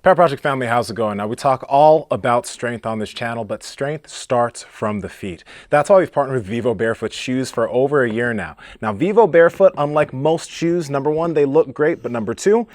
Power Project family, how's it going? Now, we talk all about strength on this channel, but strength starts from the feet. That's why we've partnered with Vivo Barefoot shoes for over a year now. Now, Vivo Barefoot, unlike most shoes, number one, they look great, but number two,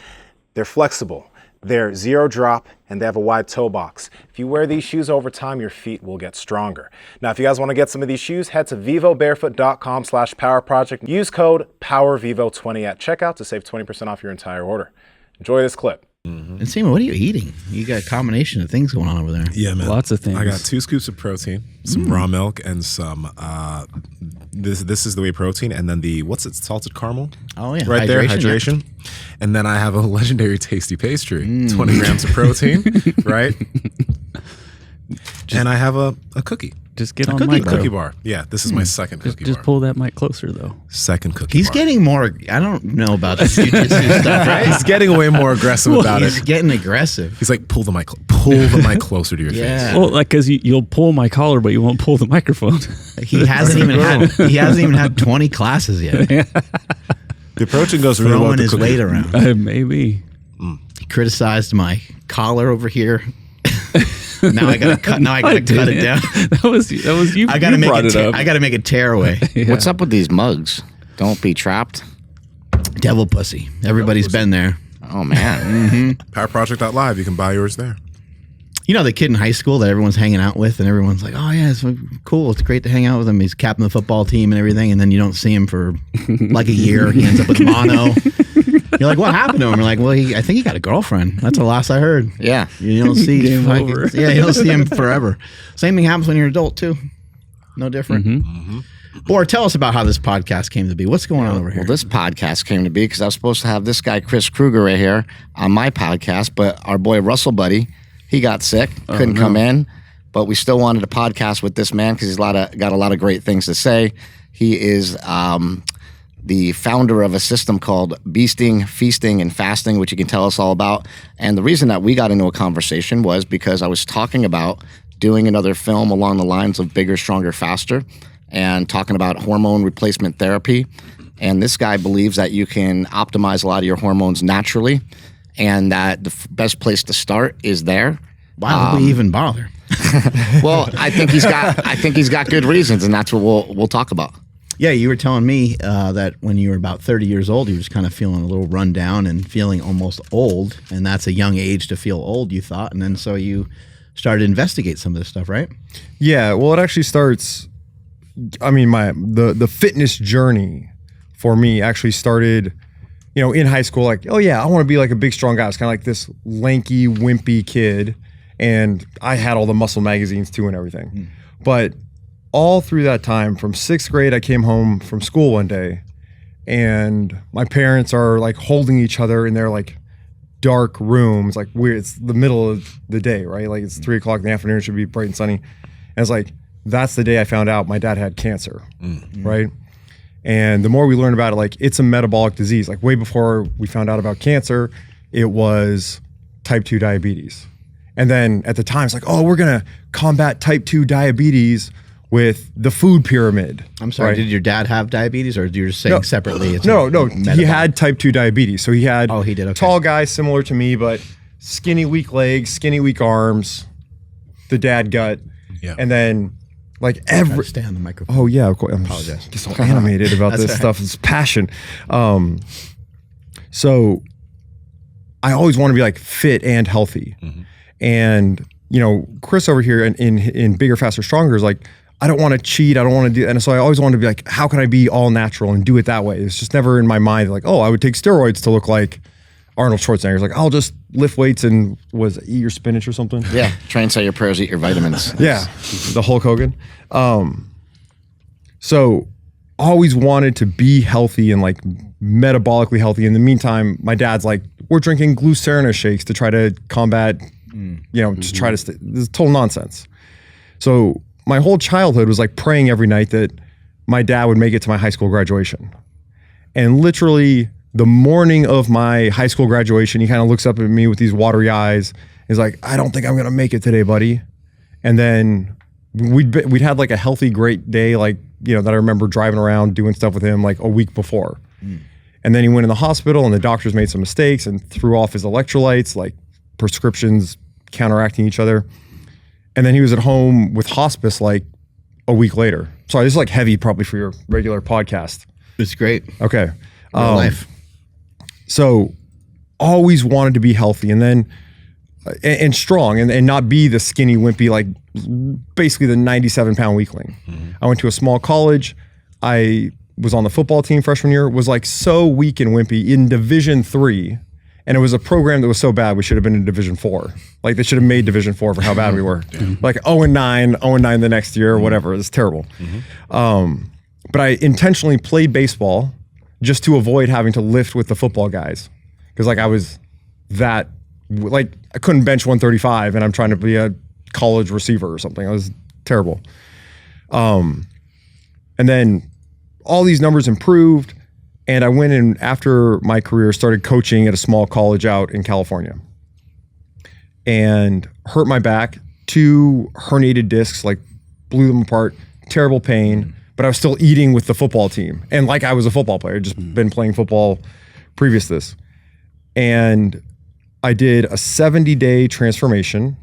they're flexible. They're zero drop and they have a wide toe box. If you wear these shoes over time, your feet will get stronger. Now, if you guys want to get some of these shoes, head to vivobarefoot.com/powerproject. Use code POWERVIVO20 at checkout to save 20% off your entire order. Enjoy this clip. And Nsima, what are you eating? You got a combination of things going on over there. Yeah, man. Lots of things. I got 2 scoops of protein, some raw milk, and some this is the whey protein, and then the salted caramel. Oh yeah, right there, hydration. Yeah. And then I have a legendary tasty pastry, 20 grams of protein, right? And I have a cookie. Just get on mic, cookie bar. Yeah, this is my second cookie bar. Just pull that mic closer, though. Second cookie He's bar. getting more, I don't know about the jiu-jitsu stuff, right? He's getting way more aggressive about He's it. getting aggressive. He's like, pull the mic closer to your face. Well, like, because you'll pull my collar, but you won't pull the microphone. He hasn't even had 20 classes yet. The approaching goes really well Throwing with the his cookie. weight around. Maybe. He criticized my collar over here. Now I gotta cut. Now I gotta cut it down. That was you. I gotta you make brought it. it up. I gotta make a tearaway. Yeah. What's up with these mugs? Don't be trapped. Devil pussy. Everybody's been there. Oh man. PowerProject.live. You can buy yours there. You know the kid in high school that everyone's hanging out with, and everyone's like, "Oh yeah, it's cool. It's great to hang out with him. He's captain of the football team and everything." And then you don't see him for like a year. He ends up with mono. You're like, "What happened to him?" You're like, "Well, I think he got a girlfriend. That's the last I heard." Yeah. You don't see Game over. Yeah, you don't see him forever. Same thing happens when you're an adult too. No different. Or tell us about how this podcast came to be. What's going on over here? Well, this podcast came to be because I was supposed to have this guy, Chris Kruger, right here on my podcast, but our boy Russell Buddy, he got sick, couldn't come in, but we still wanted a podcast with this man because he's got a lot of great things to say. He is the founder of a system called Beasting, Feasting, and Fasting, which he can tell us all about. And the reason that we got into a conversation was because I was talking about doing another film along the lines of Bigger, Stronger, Faster, and talking about hormone replacement therapy. And this guy believes that you can optimize a lot of your hormones naturally, and that the best place to start is there. Why would we even bother? Well, I think he's got good reasons, and that's what we'll talk about. Yeah, you were telling me that when you were about 30 years old, you were just kind of feeling a little run down and feeling almost old, and that's a young age to feel old, you thought, and then so you started to investigate some of this stuff, right? Yeah, well, it actually starts. I mean, the fitness journey for me actually started, in high school. Like, oh yeah, I want to be like a big, strong guy. I was kind of like this lanky, wimpy kid, and I had all the muscle magazines too and everything. But all through that time, from 6th grade, I came home from school one day, and my parents are like holding each other in their like dark rooms, like it's the middle of the day, right? Like it's 3 o'clock in the afternoon, it should be bright and sunny. And it's like, that's the day I found out my dad had cancer, right? And the more we learn about it, like it's a metabolic disease. Like way before we found out about cancer, it was type 2 diabetes. And then at the time, it's like, oh, we're gonna combat type 2 diabetes with the food pyramid. I'm sorry, right? Did your dad have diabetes, or you're just saying separately? It's No, metabolic? he had type 2 diabetes. So he had he did, okay. Tall guy similar to me, but skinny, weak legs, skinny, weak arms, the dad gut. Yeah. And then like Stay on the microphone. Oh yeah, of course. I'm Apologize. just so animated about this stuff. It's passion. So I always want to be like fit and healthy. And Chris over here in Bigger, Faster, Stronger is like, I don't want to cheat. I don't want to do, and so I always wanted to be like, how can I be all natural and do it that way? It's just never in my mind like, oh, I would take steroids to look like Arnold Schwarzenegger. It's like, I'll just lift weights and eat your spinach or something. Yeah, try and say your prayers, eat your vitamins. Yeah, the Hulk Hogan. So always wanted to be healthy and like metabolically healthy. In the meantime, my dad's like, we're drinking glucerina shakes to try to combat, just try to stay. This is total nonsense. So my whole childhood was like praying every night that my dad would make it to my high school graduation. And literally the morning of my high school graduation, he kind of looks up at me with these watery eyes. He's like, I don't think I'm going to make it today, buddy. And then we'd had like a healthy, great day, like, that I remember driving around doing stuff with him like a week before. And then he went in the hospital and the doctors made some mistakes and threw off his electrolytes, like prescriptions counteracting each other. And then he was at home with hospice like a week later. Sorry, this is like heavy probably for your regular podcast. It's great. Okay. Real life. So always wanted to be healthy and then and strong and not be the skinny, wimpy, like basically the 97-pound weakling. I went to a small college. I was on the football team freshman year, was like so weak and wimpy in Division III. And it was a program that was so bad we should have been in Division IV. Like they should have made Division IV for how bad we were. Like 0-9 the next year or whatever. It was terrible. But I intentionally played baseball just to avoid having to lift with the football guys. Because like I was that, like I couldn't bench 135 and I'm trying to be a college receiver or something. I was terrible. And then all these numbers improved. And I went in after my career, started coaching at a small college out in California. And hurt my back, 2 herniated discs, like blew them apart, terrible pain. But I was still eating with the football team. And like I was a football player, just been playing football previous to this. And I did a 70-day transformation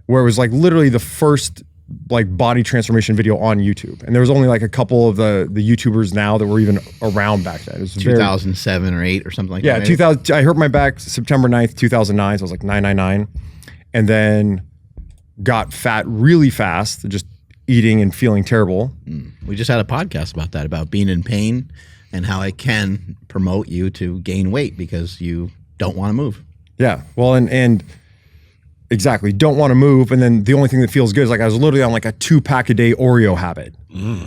where it was like literally the first like body transformation video on YouTube. And there was only like a couple of the YouTubers now that were even around back then. It was 2007 or 8 or something like that. Yeah, 2000. I hurt my back September 9th, 2009. So I was like 999. And then got fat really fast, just eating and feeling terrible. We just had a podcast about that, about being in pain and how it can promote you to gain weight because you don't want to move. Yeah. Well, and exactly. Don't want to move. And then the only thing that feels good is like I was literally on like a 2-pack a day Oreo habit.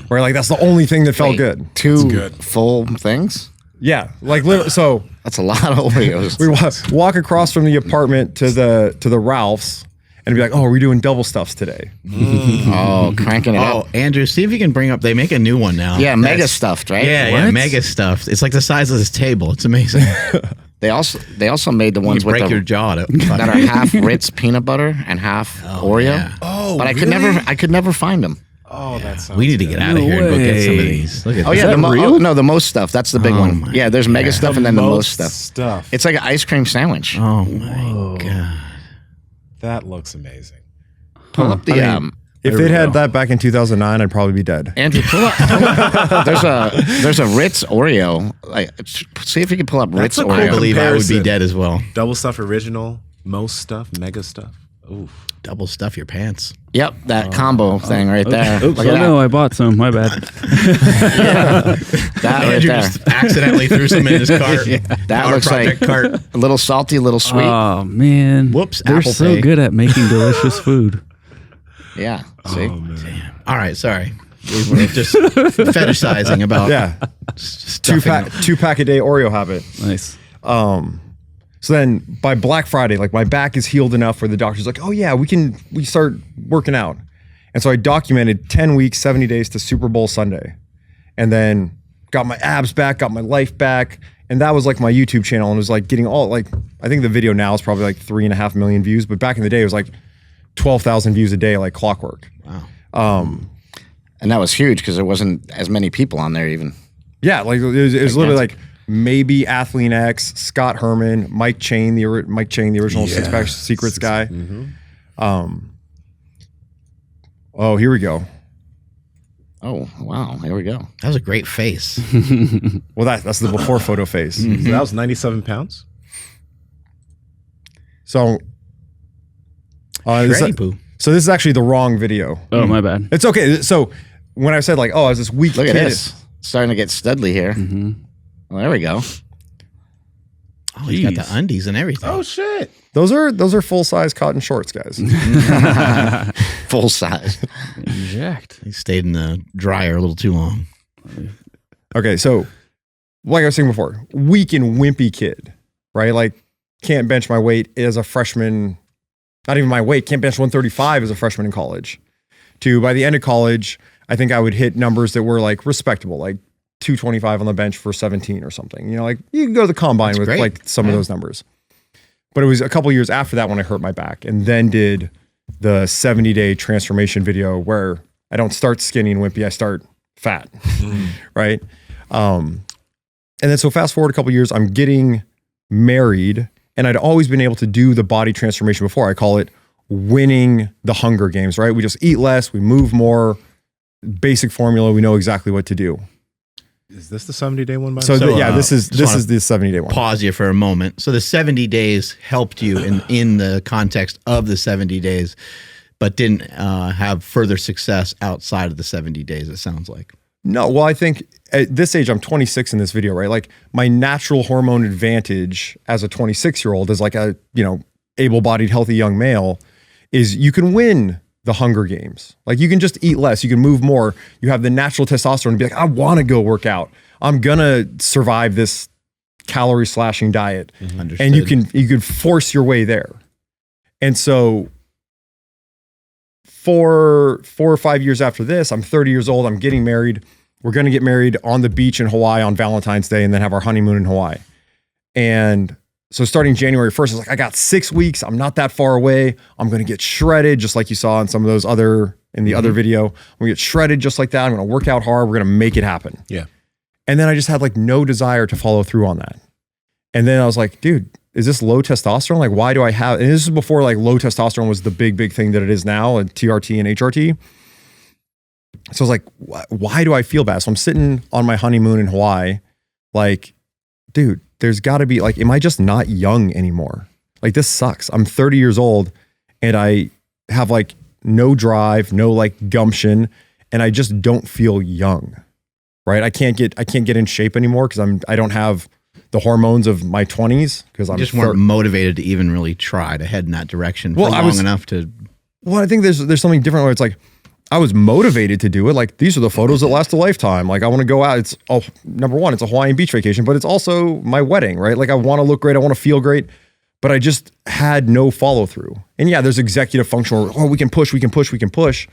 Where like that's the only thing that felt good. 2 full things? Yeah. Like literally, so That's a lot of Oreos. we walk across from the apartment to the Ralph's and be like, oh, are we doing double stuffs today? Oh, cranking it up. Andrew, see if you can bring up, they make a new one now. Yeah, mega That's- stuffed, right? Yeah, mega stuffed. It's like the size of this table. It's amazing. They also made the You ones with break your the, jaw to that are half Ritz peanut butter and half Oreo. yeah. Oh, But I could never find them. Oh, that sounds We need to get out of here and go get some of way. these. Look at Oh this. yeah, that real? the most stuff. That's the big one. Yeah, there's mega stuff and then the most stuff. It's like an ice cream sandwich. Oh my God. That looks amazing. Pull up the If they'd had that back in 2009, I'd probably be dead. Andrew, pull up. There's a Ritz Oreo. Like, see if you can pull up Ritz a cool I Oreo. believe I would be comparison. dead as well. Double stuff original, most stuff, mega stuff. Oof. Double stuff your pants. Yep, that combo thing right there. Oops, Look oh at no, I bought some. My bad. that right Andrew there. just accidentally threw some in his cart. That Our looks like project cart. a little salty, a little sweet. Oh man. Whoops, They're Apple so Pay. good at making delicious food. Yeah. See. Oh, man. All right, sorry. We were just fetishizing about Yeah. stuffing. 2-pack a day Oreo habit. Nice. So then by Black Friday, like my back is healed enough where the doctor's like, oh yeah, we start working out. And so I documented 10 weeks, 70 days to Super Bowl Sunday. And then got my abs back, got my life back. And that was like my YouTube channel and it was like getting all like, I think the video now is probably like 3.5 million views, but back in the day it was like 12,000 views a day, like clockwork. Wow. And that was huge because there wasn't as many people on there even. Yeah, like it was literally like maybe Athlean X, Scott Herman, Mike Chain, the original Six Pack Secrets guy. Oh, here we go. Oh wow, here we go. That was a great face. Well, that's the before photo face. So that was 97 pounds? So, Shreddy poo. so this is actually the wrong video. Oh my bad. It's okay. So when I said like, oh, I was this weak Look kid. at this. Starting to get studly here. Well, there we go. Oh, he's got Jeez. the undies and everything. Oh, shit. Those are full size cotton shorts, guys. Full size. Jacked. He stayed in the dryer a little too long. Okay, so like I was saying before, weak and wimpy kid, right? Like can't bench my weight as a freshman. Not even my weight. Can't bench 135 as a freshman in college. To by the end of college, I think I would hit numbers that were like respectable, like 225 on the bench for 17 or something. You know, like you can go to the combine That's with great. like some of those numbers. But it was a couple years after that when I hurt my back and then did the 70-day transformation video where I don't start skinny and wimpy, I start fat, right? And then so fast forward a couple years, I'm getting married And I'd always been able to do the body transformation before. I call it winning the Hunger Games, right? We just eat less, we move more, basic formula, we know exactly what to do. Is this the 70-day one? So, this is the 70-day one. Pause you for a moment. So the 70 days helped you in the context of the 70 days, but didn't have further success outside of the 70 days, it sounds like. No, well, I think at this age, I'm 26 in this video, right? Like my natural hormone advantage as a 26-year-old is like a, able-bodied, healthy young male is you can win the Hunger Games. Like you can just eat less, you can move more. You have the natural testosterone to be like, I want to go work out. I'm gonna survive this calorie slashing diet. Understood. And you can force your way there. And so 4 or 5 years after this, I'm 30 years old, I'm getting married. We're gonna get married on the beach in Hawaii on Valentine's Day and then have our honeymoon in Hawaii. And so starting January 1st, I was like, I got 6 weeks. I'm not that far away. I'm going to get shredded just like you saw in some of those other video. I'm going to get shredded just like that. I'm going to work out hard. We're going to make it happen. Yeah. And then I just had like no desire to follow through on that. And then I was like, dude, is this low testosterone? Like, why do I have, and this is before like low testosterone was the big thing that it is now, and TRT and HRT. So I was like, why do I feel bad? So I'm sitting on my honeymoon in Hawaii, like, dude, there's got to be like, am I just not young anymore? Like this sucks. I'm 30 years old and I have like no drive, no like gumption, and I just don't feel young, right? I can't get in shape anymore because I don't have the hormones of my 20s because I'm just weren't motivated to even really try to head in that direction for long enough to. Well, I think there's something different where it's like, I was motivated to do it. Like these are the photos that last a lifetime. Like I want to go out. It's number one, it's a Hawaiian beach vacation, but it's also my wedding, right? Like I want to look great. I want to feel great, but I just had no follow through. And yeah, there's executive function where, we can push.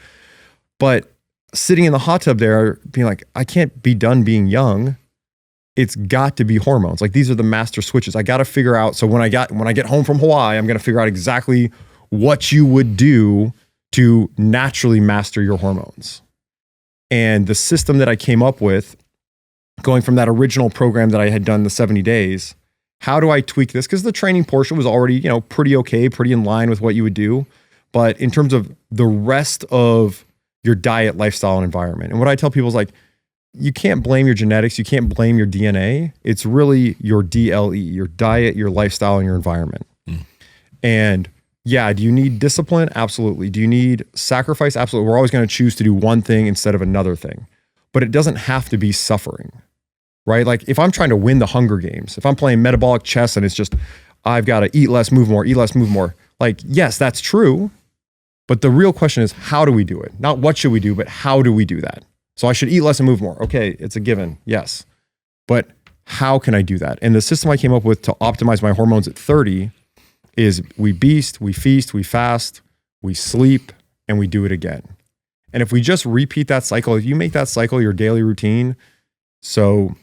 But sitting in the hot tub there being like, I can't be done being young. It's got to be hormones. Like these are the master switches. I got to figure out. So when I get home from Hawaii, I'm going to figure out exactly what you would do to naturally master your hormones. And the system that I came up with, going from that original program that I had done the 70 days, how do I tweak this? Because the training portion was already, pretty okay, pretty in line with what you would do. But in terms of the rest of your diet, lifestyle, and environment, and what I tell people is like, you can't blame your genetics, you can't blame your DNA. It's really your DLE, your diet, your lifestyle, and your environment. And yeah, do you need discipline? Absolutely. Do you need sacrifice? Absolutely. We're always going to choose to do one thing instead of another thing, but it doesn't have to be suffering, right? Like if I'm trying to win the Hunger Games, if I'm playing metabolic chess and it's just, I've got to eat less, move more, like, yes, that's true. But the real question is, how do we do it? Not what should we do, but how do we do that? So I should eat less and move more. Okay, it's a given. Yes. But how can I do that? And the system I came up with to optimize my hormones at 30 is we beast, we feast, we fast, we sleep, and we do it again. And if we just repeat that cycle, if you make that cycle your daily routine, so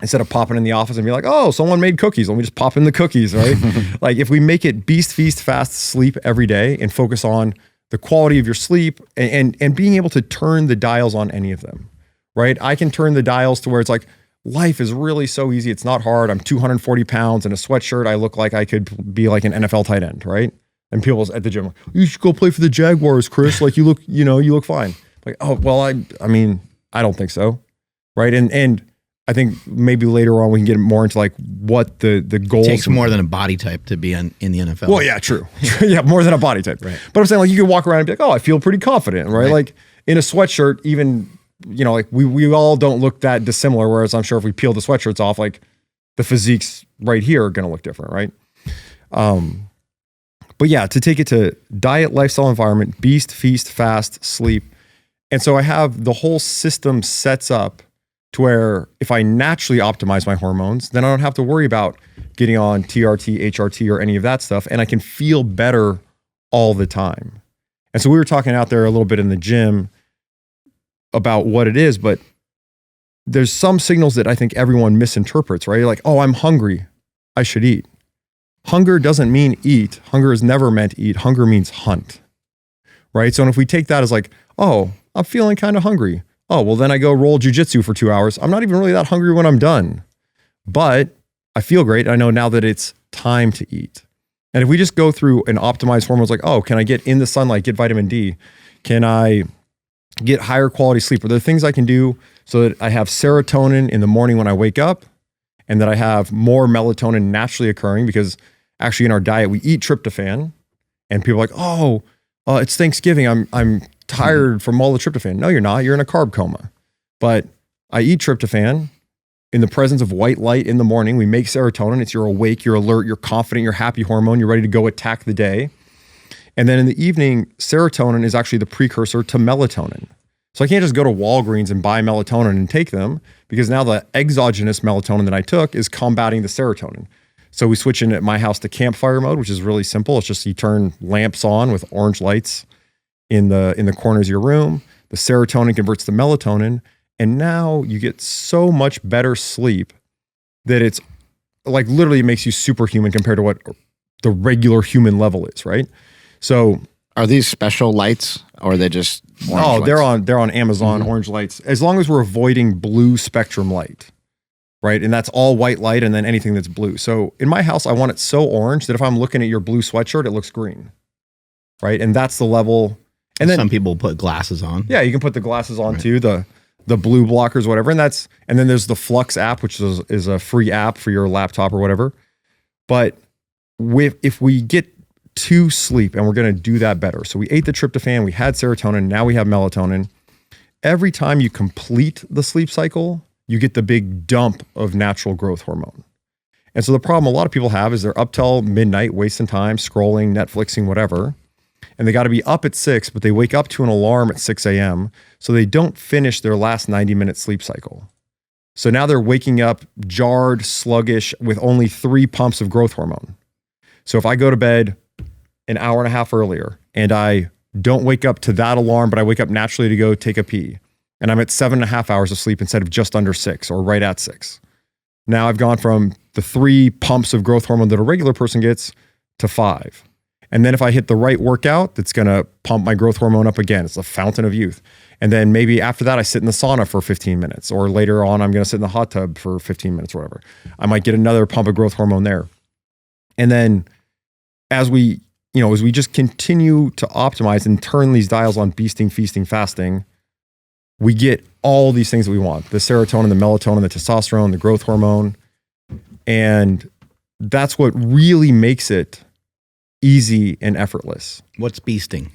instead of popping in the office and be like, oh, someone made cookies, let me just pop in the cookies, right? Like if we make it beast, feast, fast, sleep every day and focus on the quality of your sleep and being able to turn the dials on any of them, right? I can turn the dials to where it's like, life is really so easy. It's not hard. I'm 240 pounds in a sweatshirt. I look like I could be like an NFL tight end, right? And people at the gym, like, you should go play for the Jaguars, Chris. Like you look fine. Like, oh, well, I mean, I don't think so. Right. And I think maybe later on we can get more into like what the goals. It takes more than a body type to be in the NFL. Well, yeah, true. Yeah, more than a body type. Right. But I'm saying like you can walk around and be like, oh, I feel pretty confident, right? Like in a sweatshirt, even, like we all don't look that dissimilar. Whereas I'm sure if we peel the sweatshirts off, like the physiques right here are going to look different, right? But yeah, to take it to diet, lifestyle, environment, beast, feast, fast, sleep. And so I have the whole system sets up to where if I naturally optimize my hormones, then I don't have to worry about getting on TRT, HRT, or any of that stuff. And I can feel better all the time. And so we were talking out there a little bit in the gym about what it is, but there's some signals that I think everyone misinterprets, right? Like, oh, I'm hungry, I should eat. Hunger doesn't mean eat. Hunger is never meant eat. Hunger means hunt, right? So if we take that as like, oh, I'm feeling kind of hungry. Oh, well, then I go roll jujitsu for 2 hours. I'm not even really that hungry when I'm done, but I feel great. I know now that it's time to eat. And if we just go through and optimize hormones like, oh, can I get in the sunlight, get vitamin D? Can I get higher quality sleep? Are there things I can do so that I have serotonin in the morning when I wake up and that I have more melatonin naturally occurring? Because actually in our diet, we eat tryptophan and people are like, oh, it's Thanksgiving. I'm tired from all the tryptophan. No, you're not. You're in a carb coma. But I eat tryptophan in the presence of white light in the morning. We make serotonin. It's you're awake, you're alert, you're confident, you're happy hormone. You're ready to go attack the day. And then in the evening, serotonin is actually the precursor to melatonin. So I can't just go to Walgreens and buy melatonin and take them because now the exogenous melatonin that I took is combating the serotonin. So we switch in at my house to campfire mode, which is really simple. It's just you turn lamps on with orange lights in the corners of your room. The serotonin converts to melatonin. And now you get so much better sleep that it's like literally makes you superhuman compared to what the regular human level is, right? So Are these special lights or are they just orange lights? they're on Amazon, orange lights. As long as we're avoiding blue spectrum light, right? And that's all white light and then anything that's blue. So in my house, I want it so orange that if I'm looking at your blue sweatshirt, it looks green, right? And that's the level. And then some people put glasses on. Yeah, you can put the glasses on too, the blue blockers, whatever. And then there's the Flux app, which is a free app for your laptop or whatever. But if we get to sleep, and we're going to do that better. So we ate the tryptophan, we had serotonin, now we have melatonin. Every time you complete the sleep cycle, you get the big dump of natural growth hormone. And so the problem a lot of people have is they're up till midnight, wasting time, scrolling, Netflixing, whatever. And they got to be up at 6, but they wake up to an alarm at 6 a.m. So they don't finish their last 90-minute sleep cycle. So now they're waking up jarred, sluggish, with only 3 pumps of growth hormone. So if I go to bed an hour and a half earlier and I don't wake up to that alarm, but I wake up naturally to go take a pee, and I'm at 7.5 hours of sleep instead of just under 6 or right at 6. Now I've gone from the 3 pumps of growth hormone that a regular person gets to 5. And then if I hit the right workout, that's going to pump my growth hormone up again. It's a fountain of youth. And then maybe after that, I sit in the sauna for 15 minutes, or later on, I'm going to sit in the hot tub for 15 minutes or whatever. I might get another pump of growth hormone there. And then as we just continue to optimize and turn these dials on beasting, feasting, fasting, we get all these things that we want: the serotonin, the melatonin, the testosterone, the growth hormone. And that's what really makes it easy and effortless. What's beasting?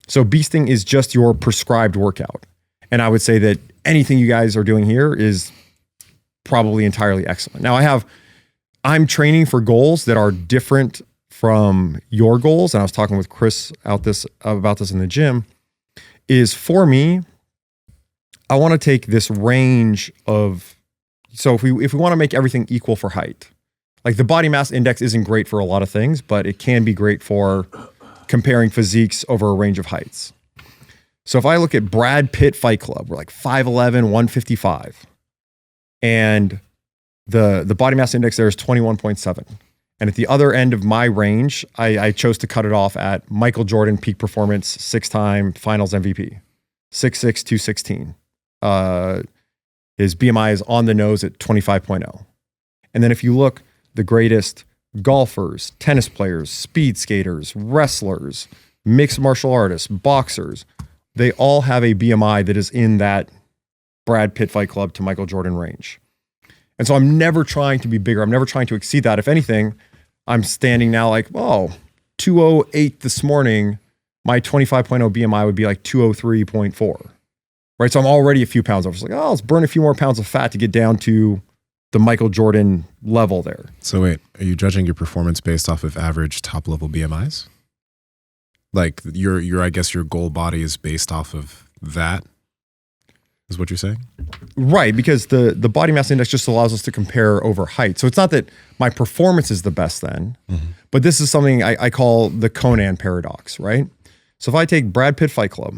So beasting is just your prescribed workout. And I would say that anything you guys are doing here is probably entirely excellent. Now I'm training for goals that are different from your goals. And I was talking with Chris about this in the gym. Is for me, I want to take this range of, so if we want to make everything equal for height, like the body mass index isn't great for a lot of things, but it can be great for comparing physiques over a range of heights. So if I look at Brad Pitt Fight Club, we're like 5'11", 155. And the body mass index there is 21.7. And at the other end of my range, I chose to cut it off at Michael Jordan peak performance, 6-time finals MVP, 6'6", 216. His BMI is on the nose at 25.0. And then if you look, the greatest golfers, tennis players, speed skaters, wrestlers, mixed martial artists, boxers, they all have a BMI that is in that Brad Pitt Fight Club to Michael Jordan range. And so I'm never trying to be bigger. I'm never trying to exceed that. If anything, I'm standing now like, 208 this morning, my 25.0 BMI would be like 203.4, right? So I'm already a few pounds over. It's like, let's burn a few more pounds of fat to get down to the Michael Jordan level there. So wait, are you judging your performance based off of average top level BMIs? Like I guess your goal body is based off of that, is what you're saying? Right, because the body mass index just allows us to compare over height. So it's not that my performance is the best then, but this is something I call the Conan paradox, right? So if I take Brad Pitt Fight Club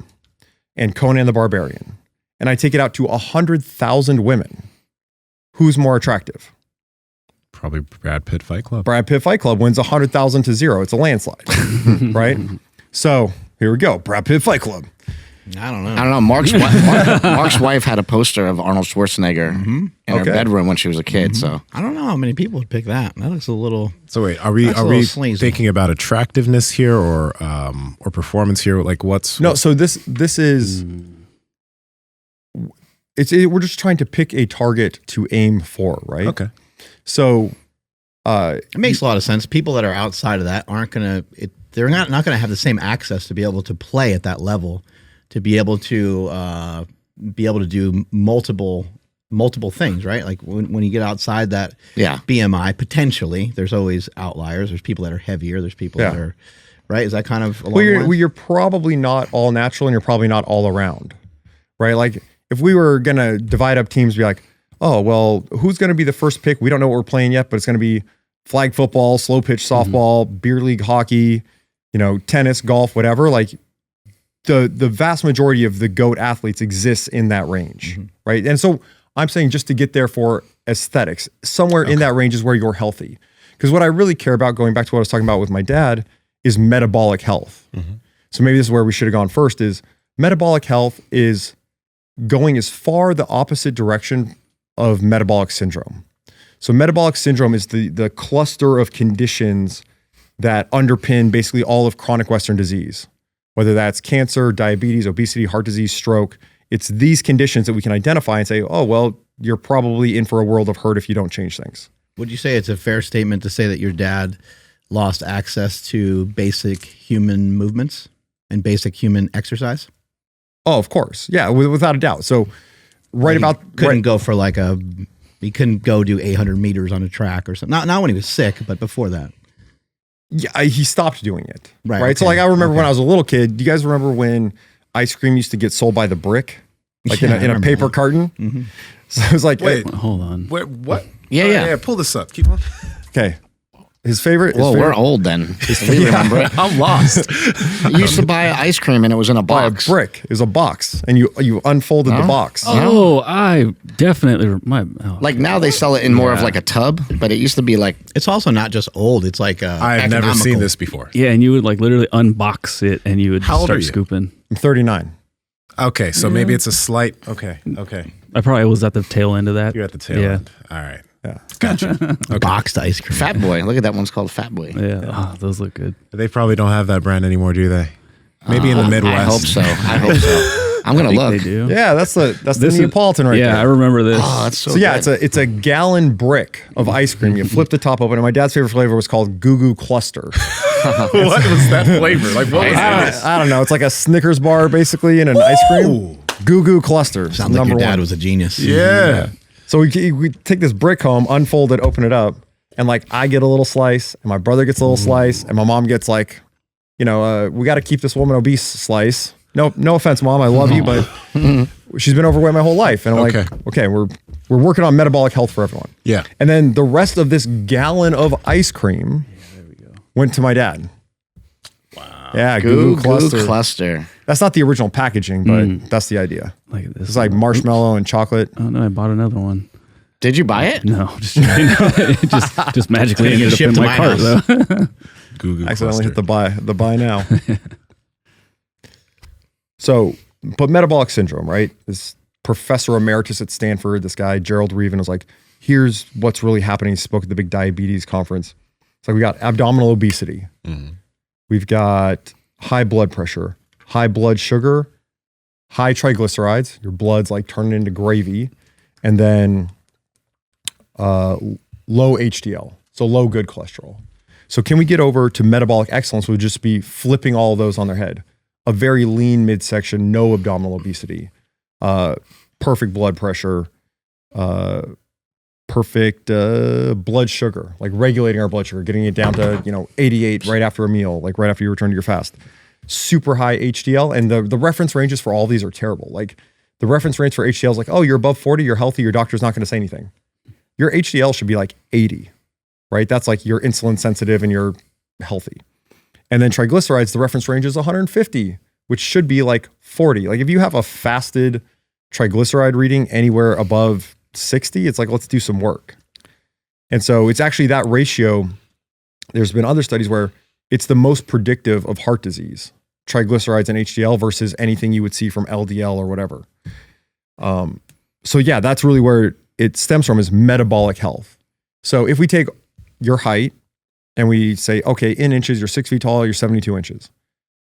and Conan the Barbarian, and I take it out to 100,000 women, who's more attractive? Probably Brad Pitt Fight Club. Brad Pitt Fight Club wins 100,000 to 0. It's a landslide, right? So here we go, Brad Pitt Fight Club. I don't know. I don't know. Mark's wife had a poster of Arnold Schwarzenegger in her bedroom when she was a kid. So I don't know how many people would pick that. That looks a little. So wait, are we sleazy. thinking about attractiveness here or performance here? Like what's No, so this is we're just trying to pick a target to aim for, right? Okay. So It makes a lot of sense. People that are outside of that aren't gonna. They're not gonna have the same access to be able to play at that level, to be able to do multiple things, right? Like when you get outside that BMI, potentially there's always outliers. There's people that are heavier. There's people that are right. Is that kind of well, you're probably not all natural, and you're probably not all around, right? Like if we were gonna divide up teams, be like, oh well, who's gonna be the first pick? We don't know what we're playing yet, but it's gonna be flag football, slow pitch softball, beer league hockey, tennis, golf, whatever. Like the vast majority of the GOAT athletes exists in that range, right? And so I'm saying just to get there for aesthetics, somewhere in that range is where you're healthy. Because what I really care about, going back to what I was talking about with my dad, is metabolic health. So maybe this is where we should have gone first, is metabolic health is going as far the opposite direction of metabolic syndrome. So metabolic syndrome is the cluster of conditions that underpin basically all of chronic Western disease, whether that's cancer, diabetes, obesity, heart disease, stroke. It's these conditions that we can identify and say, oh, well, you're probably in for a world of hurt if you don't change things. Would you say it's a fair statement to say that your dad lost access to basic human movements and basic human exercise? Oh, of course. Yeah, without a doubt. So couldn't go for he couldn't go do 800 meters on a track or something. Not when he was sick, but before that. Yeah, he stopped doing it. Right. Okay. So I remember when I was a little kid, do you guys remember when ice cream used to get sold by the brick? Like in a paper carton? Mm-hmm. So it was like, wait, hold on. Wait, what? Yeah. Pull this up. Keep on. Okay. His favorite. Well, we're old then. We remember it. I'm lost. You used to buy ice cream and it was in a box. A brick. It was a box, and you unfolded the box. Oh, I definitely like now they sell it in more of like a tub, but it used to be like. It's also not just old. It's like I've never seen this before. Yeah, and you would like literally unbox it and you would How old are start you? scooping. I'm 39. Okay, so maybe it's a slight. Okay. I probably was at the tail end of that. You're at the tail end. All right. Yeah. Gotcha. Okay. boxed ice cream. Fat Boy. Look at that one's called Fat Boy. Yeah, oh, those look good. They probably don't have that brand anymore, do they? Maybe in the Midwest. I hope so. I'm gonna look. They do. Yeah, that's the Neapolitan right there. Yeah, I remember this. Oh, that's so So yeah, good. it's a gallon brick of ice cream. You flip the top open, and my dad's favorite flavor was called Goo Goo Cluster. What was that flavor? Like what was this? I don't know. It's like a Snickers bar basically in an ice cream. Goo Goo Cluster. Sounds like your dad was a genius. Yeah. So we take this brick home, unfold it, open it up, and like I get a little slice, and my brother gets a little slice, and my mom gets like, we got to keep this woman obese slice. No offense, Mom, I love you, but she's been overweight my whole life, and I'm like, okay, we're working on metabolic health for everyone. Yeah. And then the rest of this gallon of ice cream went to my dad. Wow. Yeah, Goo Goo Cluster. That's not the original packaging, but that's the idea. Like this. It's like marshmallow and chocolate. Oh no, I bought another one. Did you buy it? No, it just magically ended up in my cart though. Goo Goo Accidentally Cluster. hit the buy now. So, but metabolic syndrome, right? This professor emeritus at Stanford, this guy, Gerald Reaven, was like, here's what's really happening. He spoke at the big diabetes conference. It's like we got abdominal obesity. We've got high blood pressure, high blood sugar, high triglycerides. Your blood's like turning into gravy. And then low HDL, so low good cholesterol. So can we get over to metabolic excellence, would just be flipping all of those on their head? A very lean midsection, no abdominal obesity, perfect blood pressure, perfect blood sugar, like regulating our blood sugar, getting it down to 88 right after a meal, like right after you return to your fast. Super high HDL, and the reference ranges for all these are terrible. Like the reference range for HDL is like, oh, you're above 40, you're healthy, your doctor's not going to say anything. Your HDL should be like 80, right? That's like you're insulin sensitive and you're healthy. And then triglycerides, the reference range is 150, which should be like 40. Like if you have a fasted triglyceride reading anywhere above 60, it's like, let's do some work. And so it's actually that ratio. There's been other studies where it's the most predictive of heart disease. triglycerides and HDL versus anything you would see from LDL or whatever. So yeah, that's really where it stems from, is metabolic health. So if we take your height and we say, okay, in inches, you're 6 feet tall, you're 72 inches.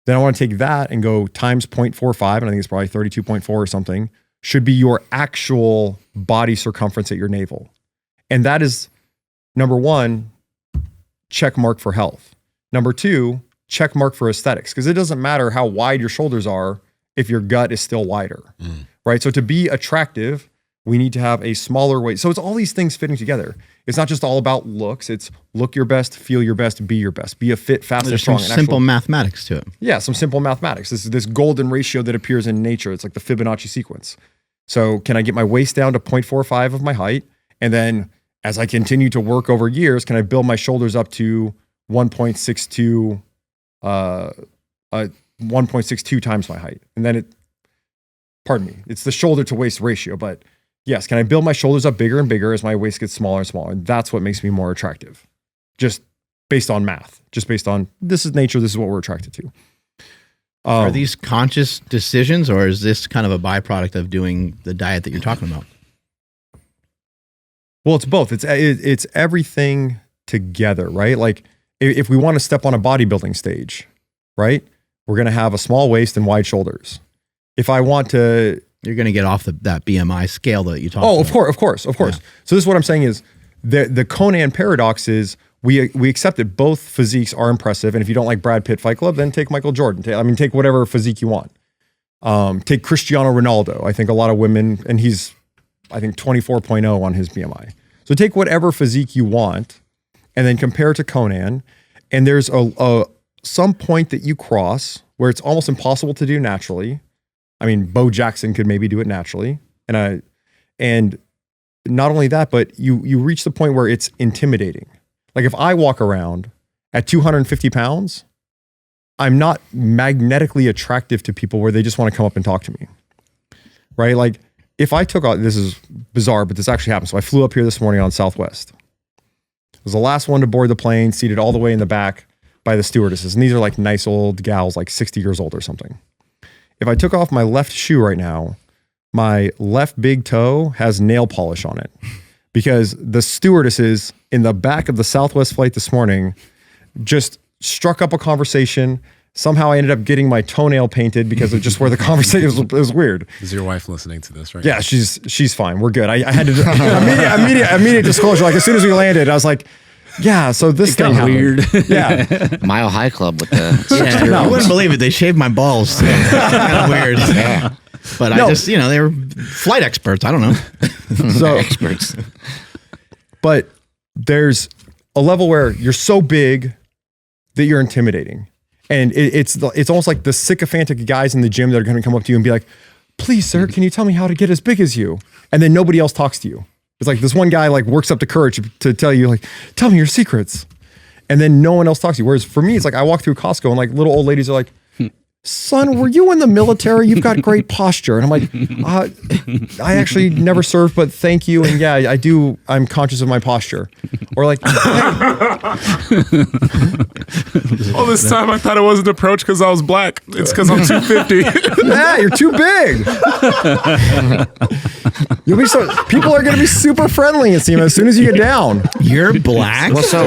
Then I want to take that and go times 0.45, and I think it's probably 32.4 or something, should be your actual body circumference at your navel. And that is, number one, check mark for health. Number two, check mark for aesthetics, because it doesn't matter how wide your shoulders are if your gut is still wider, right? So to be attractive, we need to have a smaller waist. So it's all these things fitting together. It's not just all about looks. It's look your best, feel your best, be your best. Be a fit, fast, and There's strong. some simple mathematics to it. Yeah, some simple mathematics. This is this golden ratio that appears in nature. It's like the Fibonacci sequence. So can I get my waist down to 0.45 of my height? And then as I continue to work over years, can I build my shoulders up to 1.62 times my height? And then it's the shoulder to waist ratio, but yes, can I build my shoulders up bigger and bigger as my waist gets smaller and smaller? And that's what makes me more attractive. Just based on math, just based on this is nature, this is what we're attracted to. Are these conscious decisions, or is this kind of a byproduct of doing the diet that you're talking about? Well, it's both. It's everything together, right? Like if we want to step on a bodybuilding stage, right? We're going to have a small waist and wide shoulders. If I want to, You're going to get off that BMI scale that you talked oh, about. of course. So this is what I'm saying is the Conan paradox is we accept that both physiques are impressive. And if you don't like Brad Pitt Fight Club, then take Michael Jordan. Take whatever physique you want. Take Cristiano Ronaldo. I think a lot of women, and he's, I think 24.0 on his BMI. So take whatever physique you want and then compare it to Conan. And there's some point that you cross where it's almost impossible to do naturally. I mean, Bo Jackson could maybe do it naturally. And not only that, but you reach the point where it's intimidating. Like if I walk around at 250 pounds, I'm not magnetically attractive to people where they just want to come up and talk to me, right? Like if I took off, this is bizarre, but this actually happened. So I flew up here this morning on Southwest. I was the last one to board the plane, seated all the way in the back by the stewardesses. And these are like nice old gals, like 60 years old or something. If I took off my left shoe right now, my left big toe has nail polish on it because the stewardesses in the back of the Southwest flight this morning just struck up a conversation. Somehow I ended up getting my toenail painted because of just where the conversation was. It was weird. Is your wife listening to this right Yeah, now? she's fine. We're good. I had to do immediate disclosure. Like as soon as we landed, I was like, yeah, so this thing happened. Weird. Yeah. Mile High Club with the Yeah, you wouldn't believe it. They shaved my balls. Kind of weird. yeah. But I just, they were flight experts. I don't know. So experts. But there's a level where you're so big that you're intimidating. And it's almost like the sycophantic guys in the gym that are going to come up to you and be like, please, sir, can you tell me how to get as big as you? And then nobody else talks to you. It's like this one guy like works up the courage to tell you like, tell me your secrets. And then no one else talks to you. Whereas for me, it's like I walk through Costco and like little old ladies are like, son, were you in the military? You've got great posture. And I'm like, I actually never served, but thank you. And yeah, I do. I'm conscious of my posture. Or like, All this time I thought it wasn't approach because I was black. It's because I'm 250. yeah, you're too big. People are going to be super friendly, Nsima, as soon as you get down. You're black? Well, so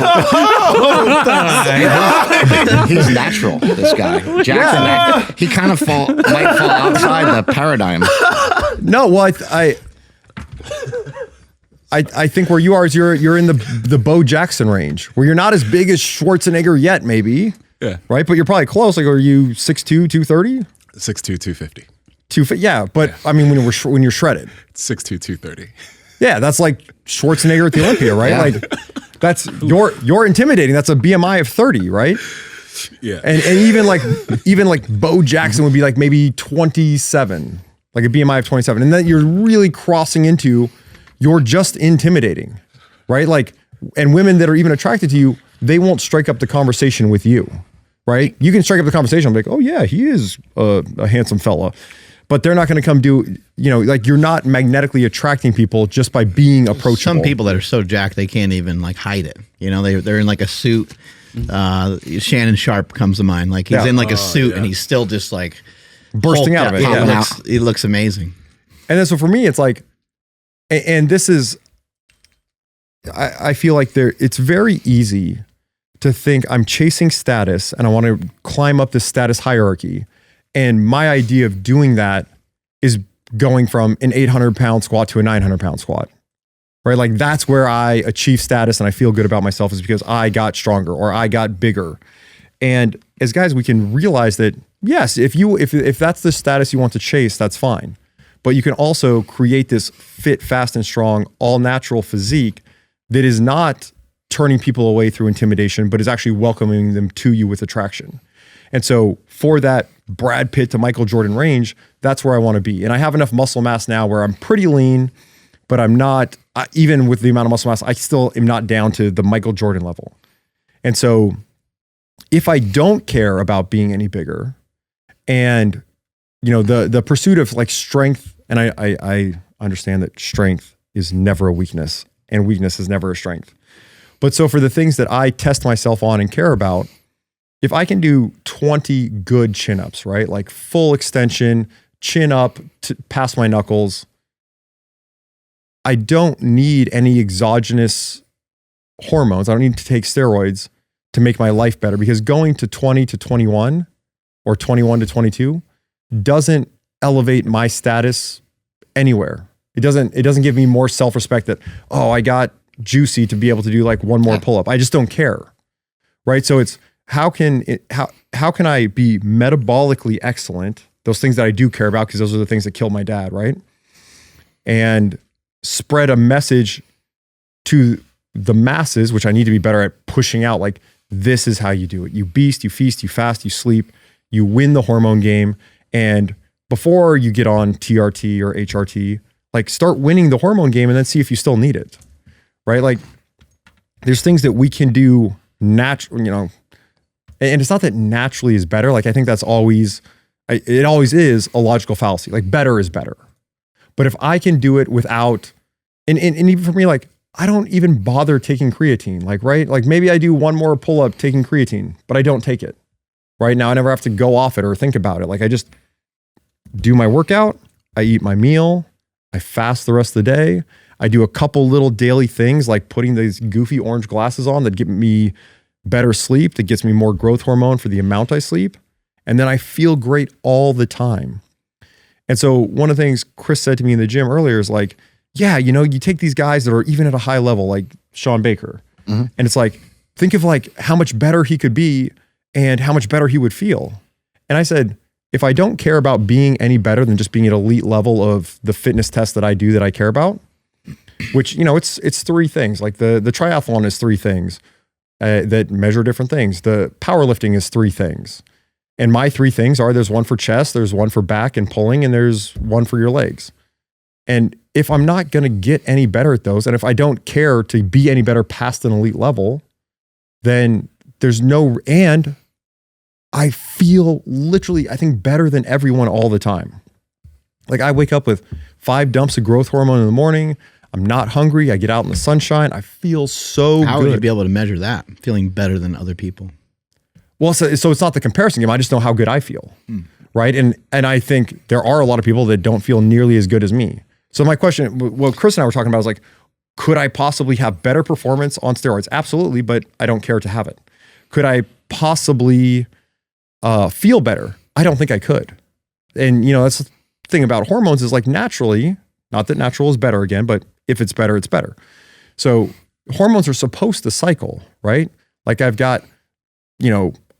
he's natural, this guy. Jackson, he kind of might fall outside the paradigm. No, well, I think where you are is you're in the Bo Jackson range, where you're not as big as Schwarzenegger yet, maybe. Yeah. Right, but you're probably close. Like, are you 6'2", 230? 6'2", 250. Yeah, but I mean, when you're shredded, 6'2", 230. yeah, that's like Schwarzenegger at the Olympia, right? Yeah. Like, that's you're intimidating. That's a BMI of 30, right? Yeah. And even like Bo Jackson would be like maybe 27, like a BMI of 27, and then you're really crossing into you're just intimidating, right? Like, and women that are even attracted to you, they won't strike up the conversation with you, right? You can strike up the conversation, like, oh yeah, he is a handsome fella, but they're not going to come do, like you're not magnetically attracting people just by being approachable. Some people that are so jacked, they can't even like hide it. They're in like a suit Shannon Sharp comes to mind. Like he's Yeah. in like a suit and he's still just like Bursting hulked out of it. He Yeah. he looks amazing. And then so for me, it's like, and this is, I feel like it's very easy to think I'm chasing status and I want to climb up the status hierarchy. And my idea of doing that is going from an 800-pound squat to a 900-pound squat, right? Like that's where I achieve status and I feel good about myself is because I got stronger or I got bigger. And as guys, we can realize that, yes, if that's the status you want to chase, that's fine. But you can also create this fit, fast, and strong, all natural physique that is not turning people away through intimidation, but is actually welcoming them to you with attraction. And so for that Brad Pitt to Michael Jordan range, that's where I want to be. And I have enough muscle mass now where I'm pretty lean, but I'm not, even with the amount of muscle mass, I still am not down to the Michael Jordan level. And so if I don't care about being any bigger and, the pursuit of like strength, and I understand that strength is never a weakness and weakness is never a strength. But so for the things that I test myself on and care about, if I can do 20 good chin-ups, right? Like full extension, chin up past my knuckles, I don't need any exogenous hormones. I don't need to take steroids to make my life better because going to 20 to 21 or 21 to 22 doesn't elevate my status anywhere. It doesn't give me more self-respect that, oh, I got juicy to be able to do like one more pull-up. I just don't care. Right? So it's how can I be metabolically excellent? Those things that I do care about because those are the things that killed my dad, right? And spread a message to the masses, which I need to be better at pushing out. Like, this is how you do it. You beast, you feast, you fast, you sleep, you win the hormone game. And before you get on TRT or HRT, like start winning the hormone game and then see if you still need it, right? Like there's things that we can do naturally, and it's not that naturally is better. Like I think that's always, it always is a logical fallacy. Like better is better. But if I can do it without, and even for me, like I don't even bother taking creatine, like, right? Like maybe I do one more pull up taking creatine, but I don't take it. Right now, I never have to go off it or think about it. Like I just do my workout, I eat my meal, I fast the rest of the day. I do a couple little daily things like putting these goofy orange glasses on that get me better sleep, that gets me more growth hormone for the amount I sleep. And then I feel great all the time. And so one of the things Chris said to me in the gym earlier is like, yeah, you take these guys that are even at a high level, like Sean Baker. Mm-hmm. And it's like, think of like how much better he could be and how much better he would feel. And I said, if I don't care about being any better than just being at elite level of the fitness test that I do that I care about, which, it's three things. Like the triathlon is three things that measure different things. The powerlifting is three things. And my three things are there's one for chest, there's one for back and pulling, and there's one for your legs. And if I'm not going to get any better at those, and if I don't care to be any better past an elite level, then there's no, and I feel literally, I think, better than everyone all the time. Like I wake up with 5 dumps of growth hormone in the morning. I'm not hungry. I get out in the sunshine. I feel so good. How would you be able to measure that? Feeling better than other people? Well, so it's not the comparison game. I just know how good I feel, right? And I think there are a lot of people that don't feel nearly as good as me. So my question, what Chris and I were talking about is like, could I possibly have better performance on steroids? Absolutely, but I don't care to have it. Could I possibly feel better? I don't think I could. And that's the thing about hormones is like naturally, not that natural is better again, but if it's better, it's better. So hormones are supposed to cycle, right? Like I've got,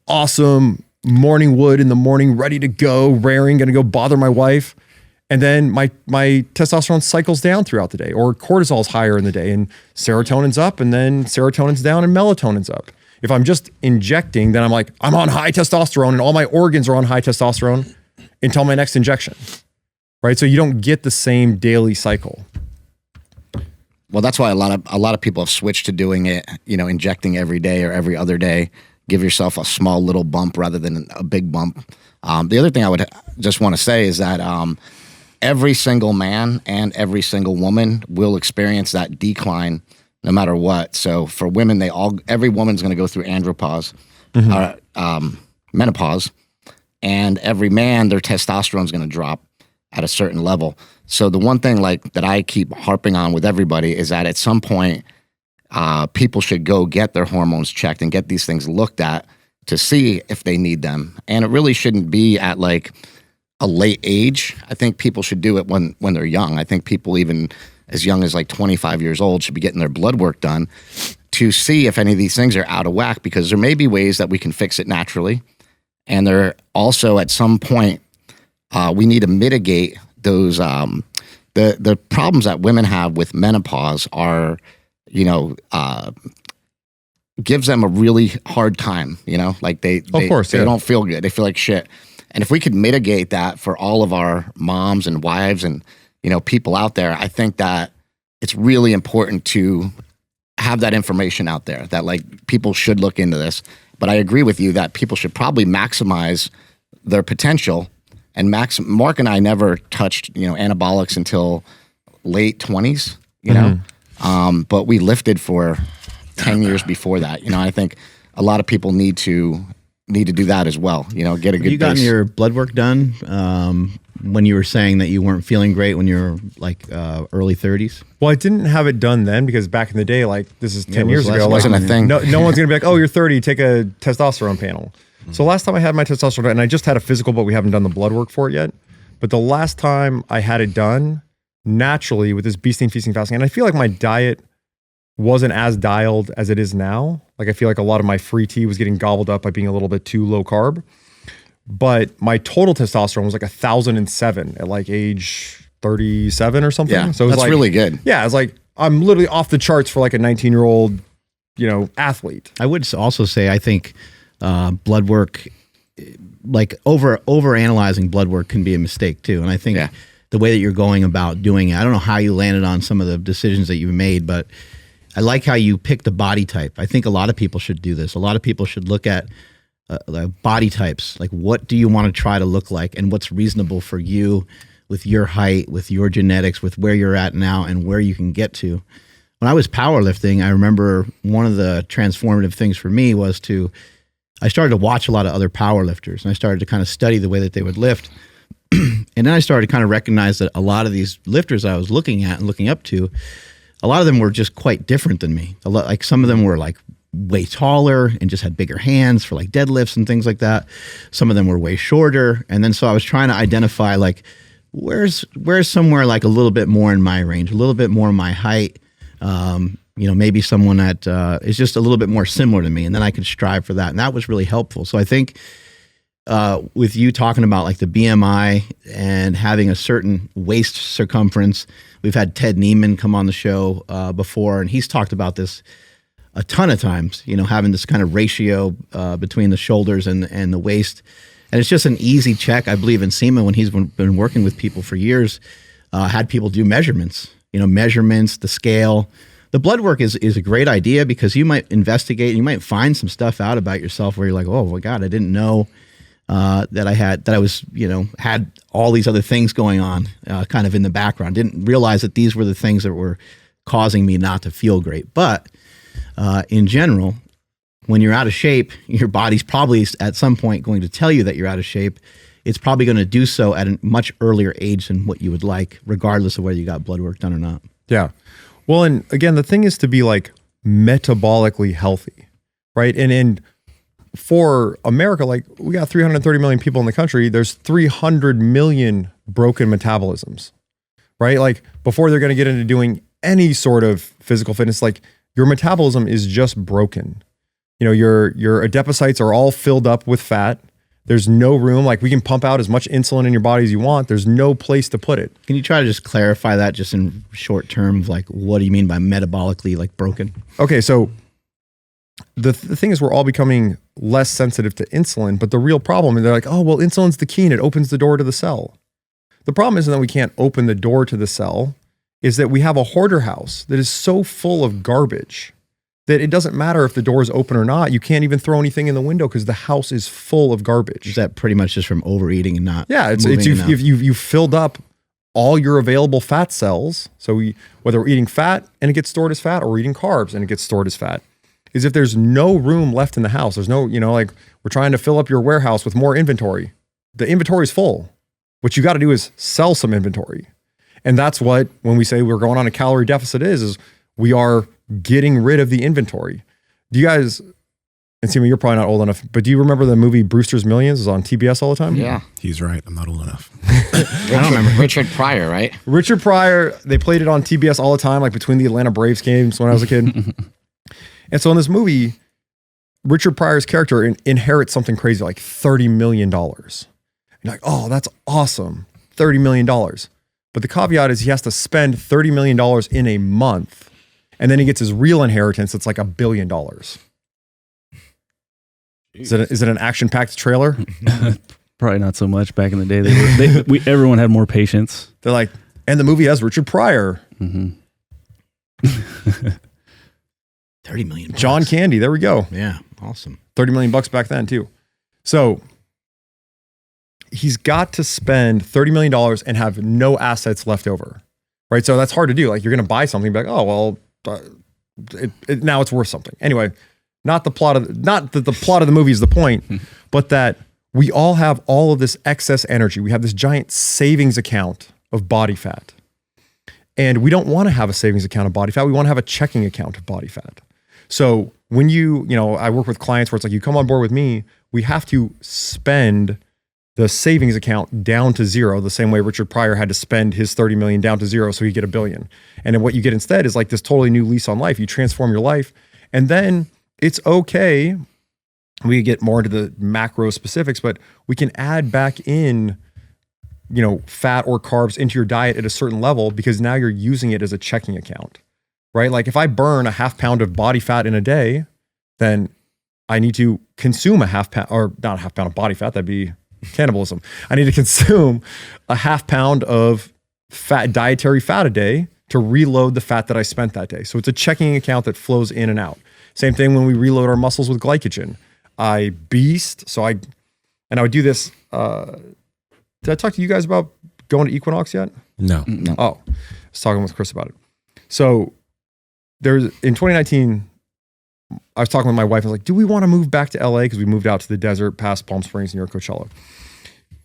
awesome morning wood in the morning, ready to go, raring, going to go bother my wife. And then my testosterone cycles down throughout the day, or cortisol's higher in the day and serotonin's up, and then serotonin's down and melatonin's up. If I'm just injecting, then I'm like, I'm on high testosterone and all my organs are on high testosterone until my next injection, right? So you don't get the same daily cycle. Well, that's why a lot of people have switched to doing it, injecting every day or every other day. Give yourself a small little bump rather than a big bump. The other thing I would just want to say is that every single man and every single woman will experience that decline no matter what. So for women, every woman's going to go through andropause, menopause, and every man, their testosterone is going to drop at a certain level. So the one thing like that I keep harping on with everybody is that at some point, people should go get their hormones checked and get these things looked at to see if they need them. And it really shouldn't be at like a late age. I think people should do it when they're young. I think people even as young as like 25 years old should be getting their blood work done to see if any of these things are out of whack, because there may be ways that we can fix it naturally. And there also at some point, we need to mitigate those, the problems that women have with menopause are, gives them a really hard time, like they don't feel good. They feel like shit. And if we could mitigate that for all of our moms and wives and, people out there, I think that it's really important to have that information out there that like people should look into this. But I agree with you that people should probably maximize their potential. And Mark and I never touched, anabolics until late 20s, but we lifted for 10 years before that. I think a lot of people need to do that as well. Get a good. You gotten your blood work done when you were saying that you weren't feeling great when you were like early 30s? Well, I didn't have it done then because back in the day, like this is 10 years ago, wasn't a thing. No one's gonna be like, oh, you're 30, take a testosterone panel. So last time I had my testosterone, and I just had a physical, but we haven't done the blood work for it yet. But the last time I had it done, naturally with this beasting, feasting, fasting, and I feel like my diet wasn't as dialed as it is now. Like I feel like a lot of my free tea was getting gobbled up by being a little bit too low carb. But my total testosterone was like 1,007 at like age 37 or something. Yeah, so it was that's like, really good. Yeah, it's like I'm literally off the charts for like a 19-year-old, athlete. I would also say I think blood work, like over analyzing blood work, can be a mistake too. And I think the way that you're going about doing it, I don't know how you landed on some of the decisions that you've made, but I like how you picked the body type. I think a lot of people should do this. A lot of people should look at body types. Like, what do you want to try to look like, and what's reasonable for you with your height, with your genetics, with where you're at now, and where you can get to. When I was powerlifting, I remember one of the transformative things for me was I started to watch a lot of other powerlifters, and I started to kind of study the way that they would lift. And then I started to kind of recognize that a lot of these lifters I was looking at and looking up to, a lot of them were just quite different than me. Like some of them were like way taller and just had bigger hands for like deadlifts and things like that. Some of them were way shorter. And then so I was trying to identify like, where's somewhere like a little bit more in my range, a little bit more my height, maybe someone that is just a little bit more similar to me. And then I could strive for that. And that was really helpful. So I think with you talking about like the BMI and having a certain waist circumference, we've had Ted Neiman come on the show before, and he's talked about this a ton of times, having this kind of ratio between the shoulders and the waist. And it's just an easy check. I believe Nsima, when he's been working with people for years, had people do measurements, the scale. The blood work is a great idea because you might investigate and you might find some stuff out about yourself where you're like, oh my God, I didn't know that I was, had all these other things going on kind of in the background. Didn't realize that these were the things that were causing me not to feel great. But in general, when you're out of shape, your body's probably at some point going to tell you that you're out of shape. It's probably going to do so at a much earlier age than what you would like, regardless of whether you got blood work done or not. Yeah. Well, and again, the thing is to be like metabolically healthy, right? And for America, like we got 330 million people in the country. There's 300 million broken metabolisms, right? Like before they're going to get into doing any sort of physical fitness, like your metabolism is just broken. Your adipocytes are all filled up with fat. There's no room. Like we can pump out as much insulin in your body as you want. There's no place to put it. Can you try to just clarify that just in short terms? Like, what do you mean by metabolically like broken? Okay, so the thing is we're all becoming less sensitive to insulin, but the real problem, and they're like, oh, well, insulin's the key and it opens the door to the cell. The problem isn't that we can't open the door to the cell, is that we have a hoarder house that is so full of garbage that it doesn't matter if the door is open or not. You can't even throw anything in the window because the house is full of garbage. Is that pretty much just from overeating and not? Yeah, it's moving enough? you've filled up all your available fat cells, so whether we're eating fat and it gets stored as fat, or we're eating carbs and it gets stored as fat, is if there's no room left in the house, there's no, like we're trying to fill up your warehouse with more inventory. The inventory is full. What you got to do is sell some inventory. And that's what, when we say we're going on a calorie deficit is we are getting rid of the inventory. Do you guys, and Nsima, you're probably not old enough, but do you remember the movie Brewster's Millions? It was on TBS all the time? Yeah. He's right. I'm not old enough. I don't remember. Richard Pryor, right? Richard Pryor, they played it on TBS all the time, like between the Atlanta Braves games when I was a kid. And so in this movie, Richard Pryor's character inherits something crazy like $30 million. You're like, oh, that's awesome. $30 million. But the caveat is he has to spend $30 million in a month. And then he gets his real inheritance. It's like $1 billion. Is it an action-packed trailer? Probably not so much back in the day. Everyone had more patience. They're like, and the movie has Richard Pryor. Mm-hmm. 30 million. John Candy. There we go. Yeah. Awesome. 30 million bucks back then too. So he's got to spend $30 million and have no assets left over. Right. So that's hard to do. Like you're going to buy something, be like, oh, well, now it's worth something. Anyway, not that the plot of the movie is the point, but that we all have all of this excess energy. We have this giant savings account of body fat. And we don't want to have a savings account of body fat. We want to have a checking account of body fat. So when I work with clients where it's like, you come on board with me, we have to spend the savings account down to zero, the same way Richard Pryor had to spend his 30 million down to zero so he get $1 billion. And then what you get instead is like this totally new lease on life. You transform your life, and then it's okay. We get more into the macro specifics, but we can add back in, fat or carbs into your diet at a certain level because now you're using it as a checking account, right? Like if I burn a half pound of body fat in a day, then I need to consume a half pound, or not a half pound of body fat, that'd be cannibalism. I need to consume a half pound of dietary fat a day to reload the fat that I spent that day. So it's a checking account that flows in and out. Same thing when we reload our muscles with glycogen. I beast. So I would do this. Did I talk to you guys about going to Equinox yet? No. Oh, I was talking with Chris about it. So in 2019, I was talking with my wife. I was like, do we want to move back to LA? Because we moved out to the desert past Palm Springs near Coachella.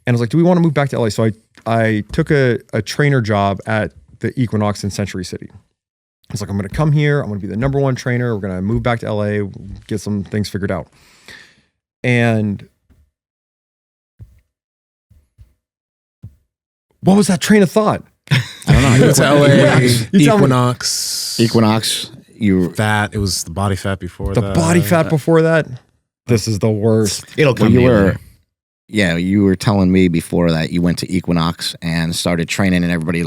And I was like, do we want to move back to LA? So I took a trainer job at the Equinox in Century City. I was like, I'm going to come here. I'm going to be the #1 trainer. We're going to move back to LA, get some things figured out. And what was that train of thought? I don't know. It's LA, You tell me. Equinox, fat. It was the body fat before The that. body fat before that? This is the worst. It'll come Well, you were telling me before that you went to Equinox and started training, and everybody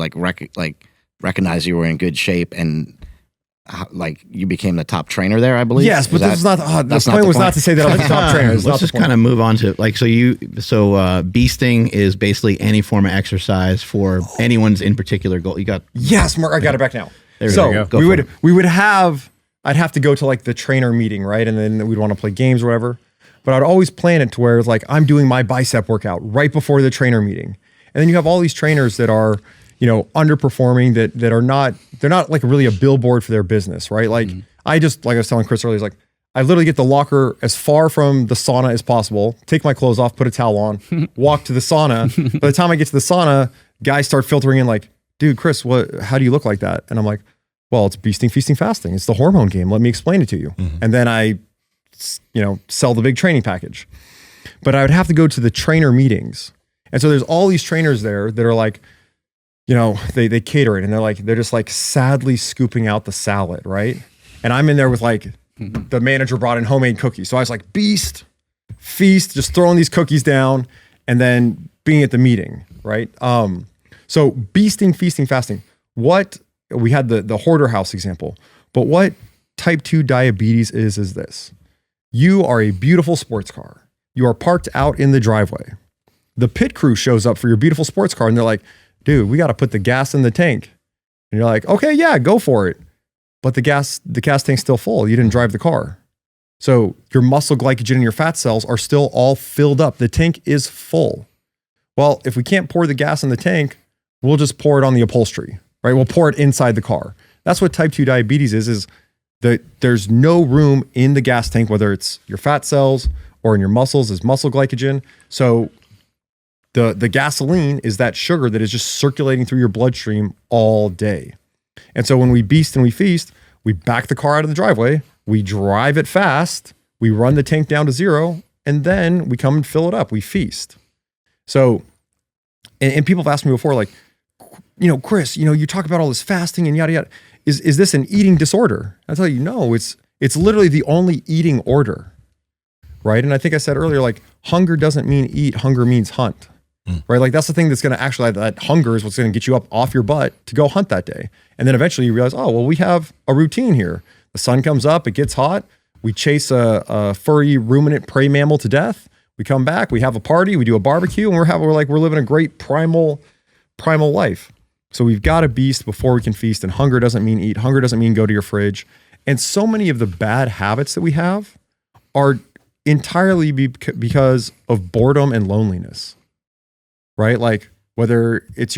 recognized you were in good shape, and you became the top trainer there, I believe. Yes, but this is not. The point was not to say that I'm the top trainer. Let's just kind of move on to beasting is basically any form of exercise for anyone's in particular goal. You got Yes, Mark, I got it back now. There So you go. we would have. I'd have to go to like the trainer meeting, right, and then we'd want to play games or whatever. But I'd always plan it to where it's like I'm doing my bicep workout right before the trainer meeting, and then you have all these trainers that are underperforming that are not. They're not like really a billboard for their business, right? Like I was telling Chris earlier, like I literally get the locker as far from the sauna as possible, take my clothes off, put a towel on, walk to the sauna. By the time I get to the sauna, guys start filtering in like, dude, Chris, how do you look like that? And I'm like, well, it's beasting, feasting, fasting. It's the hormone game. Let me explain it to you. And then I, sell the big training package. But I would have to go to the trainer meetings. And so there's all these trainers there that are like, they cater it, and they're just like sadly scooping out the salad, right? And I'm in there with like the manager brought in homemade cookies. So I was like, beast, feast, just throwing these cookies down and then being at the meeting, right? So beasting, feasting, fasting. What we had the hoarder house example, but what type 2 diabetes is this. You are a beautiful sports car. You are parked out in the driveway. The pit crew shows up for your beautiful sports car and they're like, dude, we got to put the gas in the tank. And you're like, okay, yeah, go for it. But the gas tank's still full. You didn't drive the car. So your muscle glycogen and your fat cells are still all filled up. The tank is full. Well, if we can't pour the gas in the tank, we'll just pour it on the upholstery, right? We'll pour it inside the car. That's what type 2 diabetes is that there's no room in the gas tank, whether it's your fat cells or in your muscles is muscle glycogen. So the gasoline is that sugar that is just circulating through your bloodstream all day. And so when we beast and we feast, we back the car out of the driveway, we drive it fast, we run the tank down to 0, and then we come and fill it up. We feast. So, and people have asked me before, like, Chris, you talk about all this fasting and yada, yada. Is this an eating disorder? I tell you, no, it's literally the only eating order, right? And I think I said earlier, like, hunger doesn't mean eat, hunger means hunt, right? Like, that's the thing that's going to actually, that hunger is what's going to get you up off your butt to go hunt that day. And then eventually you realize, oh, well, we have a routine here. The sun comes up, it gets hot. We chase a furry ruminant prey mammal to death. We come back, we have a party, we do a barbecue, and we're living a great primal life. So we've got to beast before we can feast, and hunger doesn't mean eat. Hunger doesn't mean go to your fridge. And so many of the bad habits that we have are entirely because of boredom and loneliness, right? Like whether it's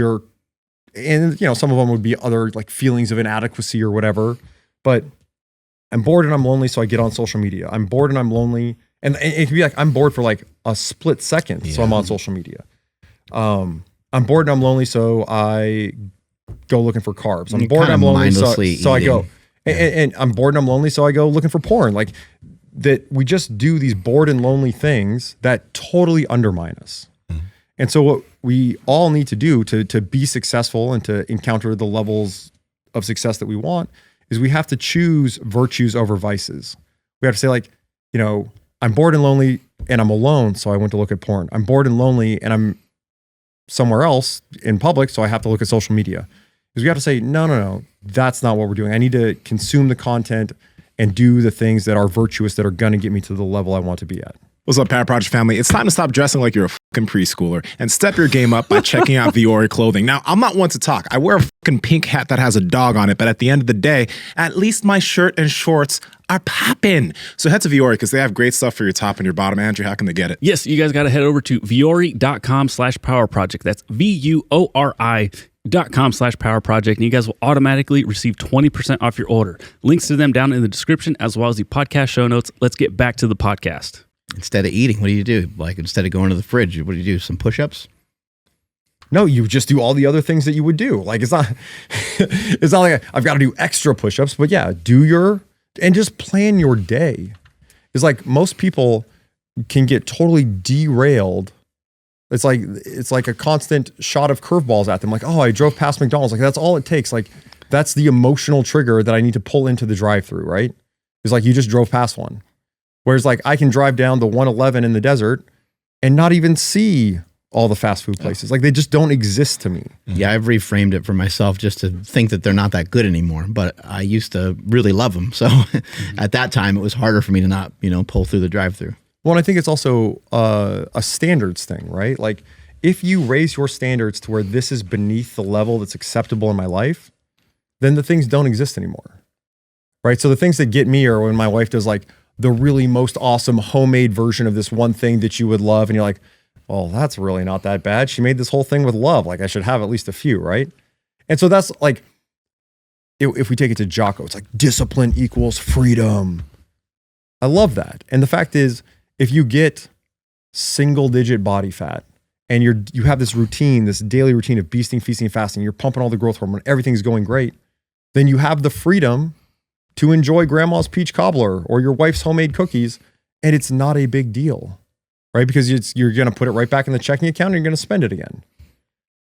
and some of them would be other like feelings of inadequacy or whatever, but I'm bored and I'm lonely, so I get on social media. I'm bored and I'm lonely. And it could be like, I'm bored for like a split second, so I'm on social media. I'm bored and I'm lonely, so I go looking for carbs. I'm bored and I'm lonely, so I go. And I'm bored and I'm lonely, so I go looking for porn. Like that, we just do these bored and lonely things that totally undermine us. And so what we all need to do to be successful and to encounter the levels of success that we want is we have to choose virtues over vices. We have to say like, I'm bored and lonely and I'm alone, so I went to look at porn. I'm bored and lonely and I'm somewhere else in public, so I have to look at social media. Because we have to say, no, that's not what we're doing. I need to consume the content and do the things that are virtuous, that are going to get me to the level I want to be at. What's up, Power Project family? It's time to stop dressing like you're a fucking preschooler and step your game up by checking out Vuori Clothing. Now, I'm not one to talk. I wear a fucking pink hat that has a dog on it, but at the end of the day, at least my shirt and shorts are popping. So head to Vuori because they have great stuff for your top and your bottom. Andrew, how can they get it? Yes, you guys got to head over to vuori.com/power project. That's VUORI.com/power project, and you guys will automatically receive 20% off your order. Links to them down in the description as well as the podcast show notes. Let's get back to the podcast. Instead of eating, what do you do? Like, instead of going to the fridge, what do you do? Some push-ups? No, you just do all the other things that you would do. Like, it's not like I've got to do extra push-ups, but yeah, and just plan your day. It's like most people can get totally derailed. It's like a constant shot of curveballs at them. Like, oh, I drove past McDonald's. Like, that's all it takes. Like, that's the emotional trigger that I need to pull into the drive-through, right? It's like you just drove past one. Whereas like I can drive down the 111 in the desert and not even see all the fast food places. Like they just don't exist to me. Yeah, I've reframed it for myself just to think that they're not that good anymore. But I used to really love them. So at that time, it was harder for me to not, pull through the drive-through. Well, and I think it's also a standards thing, right? Like if you raise your standards to where this is beneath the level that's acceptable in my life, then the things don't exist anymore, right? So the things that get me are when my wife does like the really most awesome homemade version of this one thing that you would love. And you're like, well, that's really not that bad. She made this whole thing with love. Like I should have at least a few, right? And so that's like, if we take it to Jocko, it's like discipline equals freedom. I love that. And the fact is, if you get single digit body fat and you have this routine, this daily routine of beasting, feasting, fasting, you're pumping all the growth hormone, everything's going great, then you have the freedom to enjoy grandma's peach cobbler or your wife's homemade cookies, and it's not a big deal, right? Because you're going to put it right back in the checking account and you're going to spend it again.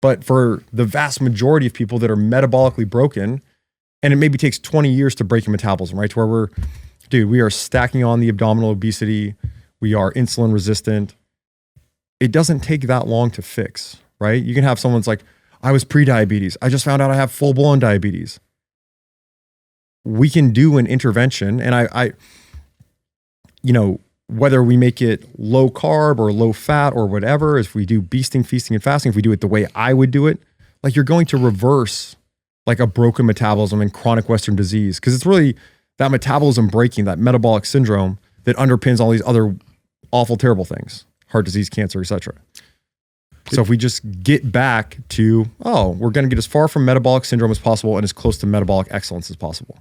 But for the vast majority of people that are metabolically broken, and it maybe takes 20 years to break your metabolism, right? To where we are stacking on the abdominal obesity, we are insulin resistant. It doesn't take that long to fix, right? You can have someone's like, I was pre-diabetes. I just found out I have full-blown diabetes. We can do an intervention, and I whether we make it low carb or low fat or whatever, if we do beasting, feasting, and fasting, if we do it the way I would do it, like you're going to reverse like a broken metabolism and chronic Western disease. Because it's really that metabolism breaking, that metabolic syndrome that underpins all these other awful, terrible things, heart disease, cancer, etc. So if we just get back to, we're going to get as far from metabolic syndrome as possible and as close to metabolic excellence as possible.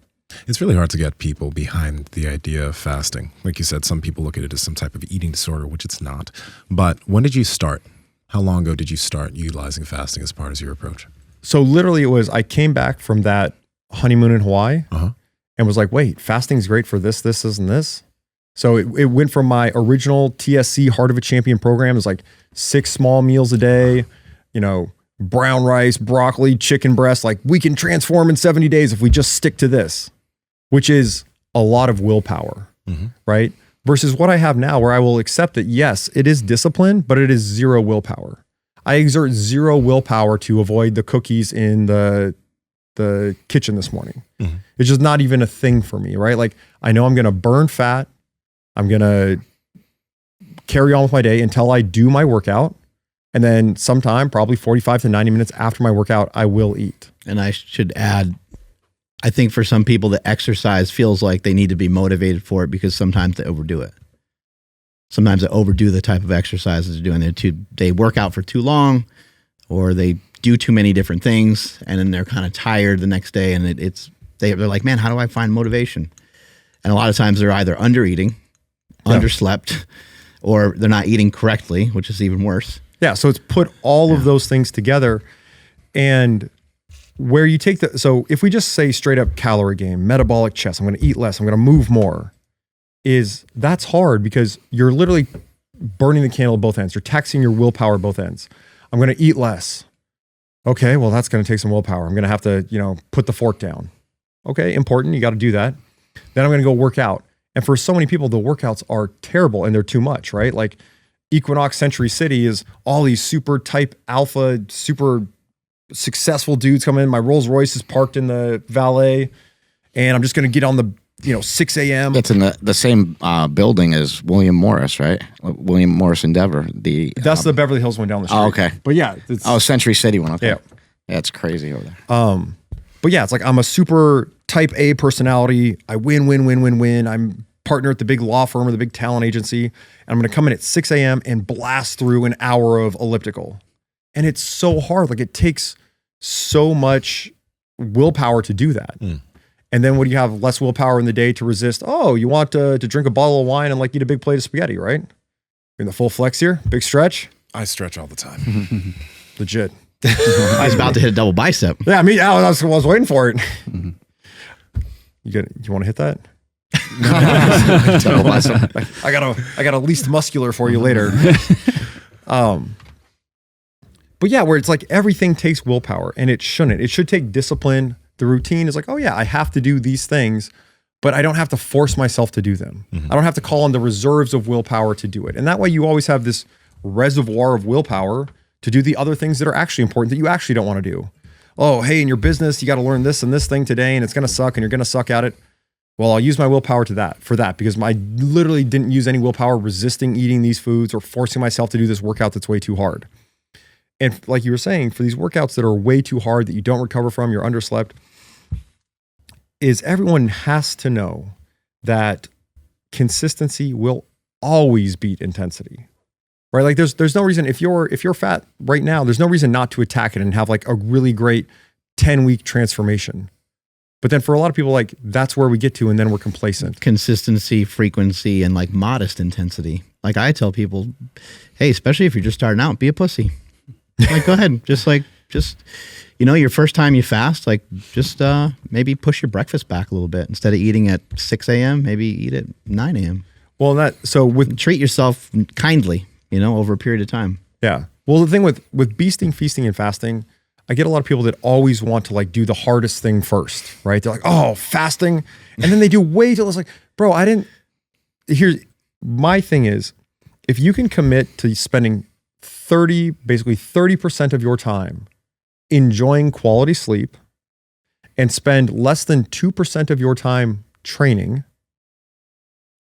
It's really hard to get people behind the idea of fasting. Like you said, some people look at it as some type of eating disorder, which it's not. But when did you start? How long ago did you start utilizing fasting as part of your approach? So literally it was, I came back from that honeymoon in Hawaii and was like, wait, fasting's great for this, and this. So it went from my original TSC Heart of a Champion program. It was like 6 small meals a day, brown rice, broccoli, chicken breast. Like, we can transform in 70 days if we just stick to this, which is a lot of willpower, right? Versus what I have now, where I will accept that, yes, it is discipline, but it is 0 willpower. I exert 0 willpower to avoid the cookies in the kitchen this morning. It's just not even a thing for me, right? Like, I know I'm going to burn fat. I'm going to carry on with my day until I do my workout. And then sometime, probably 45 to 90 minutes after my workout, I will eat. And I should add, I think for some people, the exercise feels like they need to be motivated for it because sometimes they overdo it. Sometimes they overdo the type of exercises they're doing. They work out for too long, or they do too many different things, and then they're kind of tired the next day. And they're like, man, how do I find motivation? And a lot of times they're either under-eating, underslept, or they're not eating correctly, which is even worse. Yeah, so it's put all of those things together, and where you take so if we just say straight up calorie game, metabolic chess, I'm going to eat less, I'm going to move more, that's hard because you're literally burning the candle at both ends. You're taxing your willpower at both ends. I'm going to eat less. Okay, well, that's going to take some willpower. I'm going to have to, put the fork down. Okay, important. You got to do that. Then I'm going to go work out. And for so many people, the workouts are terrible and they're too much, right? Like Equinox Century City is all these super type alpha, super successful dudes come in. My Rolls Royce is parked in the valet and I'm just going to get on the 6 a.m. It's in the same building as William Morris, right? William Morris Endeavor. That's the Beverly Hills one down the street. Oh, okay. But yeah. Century City one. Okay. Yeah. Yeah, it's crazy over there. But yeah, it's like I'm a super type A personality. I win. I'm partner at the big law firm or the big talent agency. And I'm going to come in at 6 a.m. and blast through an hour of elliptical. And it's so hard. Like, it takes so much willpower to do that. And then when you have less willpower in the day to resist, you want to drink a bottle of wine and like eat a big plate of spaghetti, right? In the full flex here, big stretch. I stretch all the time. Legit. I was about to hit a double bicep. Yeah, I was waiting for it. You want to hit that? Double bicep. I got a least muscular for you later. But yeah, where it's like everything takes willpower and it shouldn't. It should take discipline. The routine is like, I have to do these things, but I don't have to force myself to do them. I don't have to call on the reserves of willpower to do it. And that way you always have this reservoir of willpower to do the other things that are actually important that you actually don't want to do. Oh, hey, in your business, you got to learn this and this thing today and it's going to suck and you're going to suck at it. Well, I'll use my willpower for that because I literally didn't use any willpower resisting eating these foods or forcing myself to do this workout that's way too hard. And like you were saying, for these workouts that are way too hard that you don't recover from, you're underslept, is everyone has to know that consistency will always beat intensity, right? Like there's no reason if you're fat right now, there's no reason not to attack it and have like a really great 10-week transformation. But then for a lot of people, like that's where we get to, and then we're complacent. Consistency, frequency, and like modest intensity. Like I tell people, hey, especially if you're just starting out, be a pussy. Like, go ahead. Just your first time you fast, like just maybe push your breakfast back a little bit. Instead of eating at 6 a.m., maybe eat at 9 a.m. Well, treat yourself kindly, over a period of time. Yeah. Well, the thing with beasting, feasting, and fasting, I get a lot of people that always want to like do the hardest thing first, right? They're like, fasting. And then they do way too less. Like, bro, my thing is, if you can commit to spending 30% of your time enjoying quality sleep and spend less than 2% of your time training,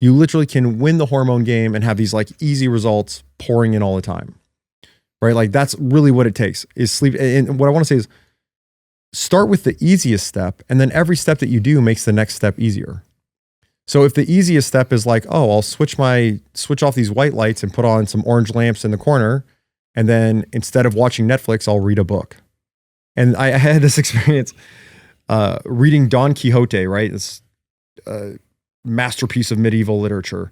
you literally can win the hormone game and have these like easy results pouring in all the time, right? Like that's really what it takes is sleep. And what I want to say is start with the easiest step. And then every step that you do makes the next step easier. So if the easiest step is like, I'll switch off these white lights and put on some orange lamps in the corner, And then instead of watching Netflix, I'll read a book. And I had this experience reading Don Quixote, right? This masterpiece of medieval literature.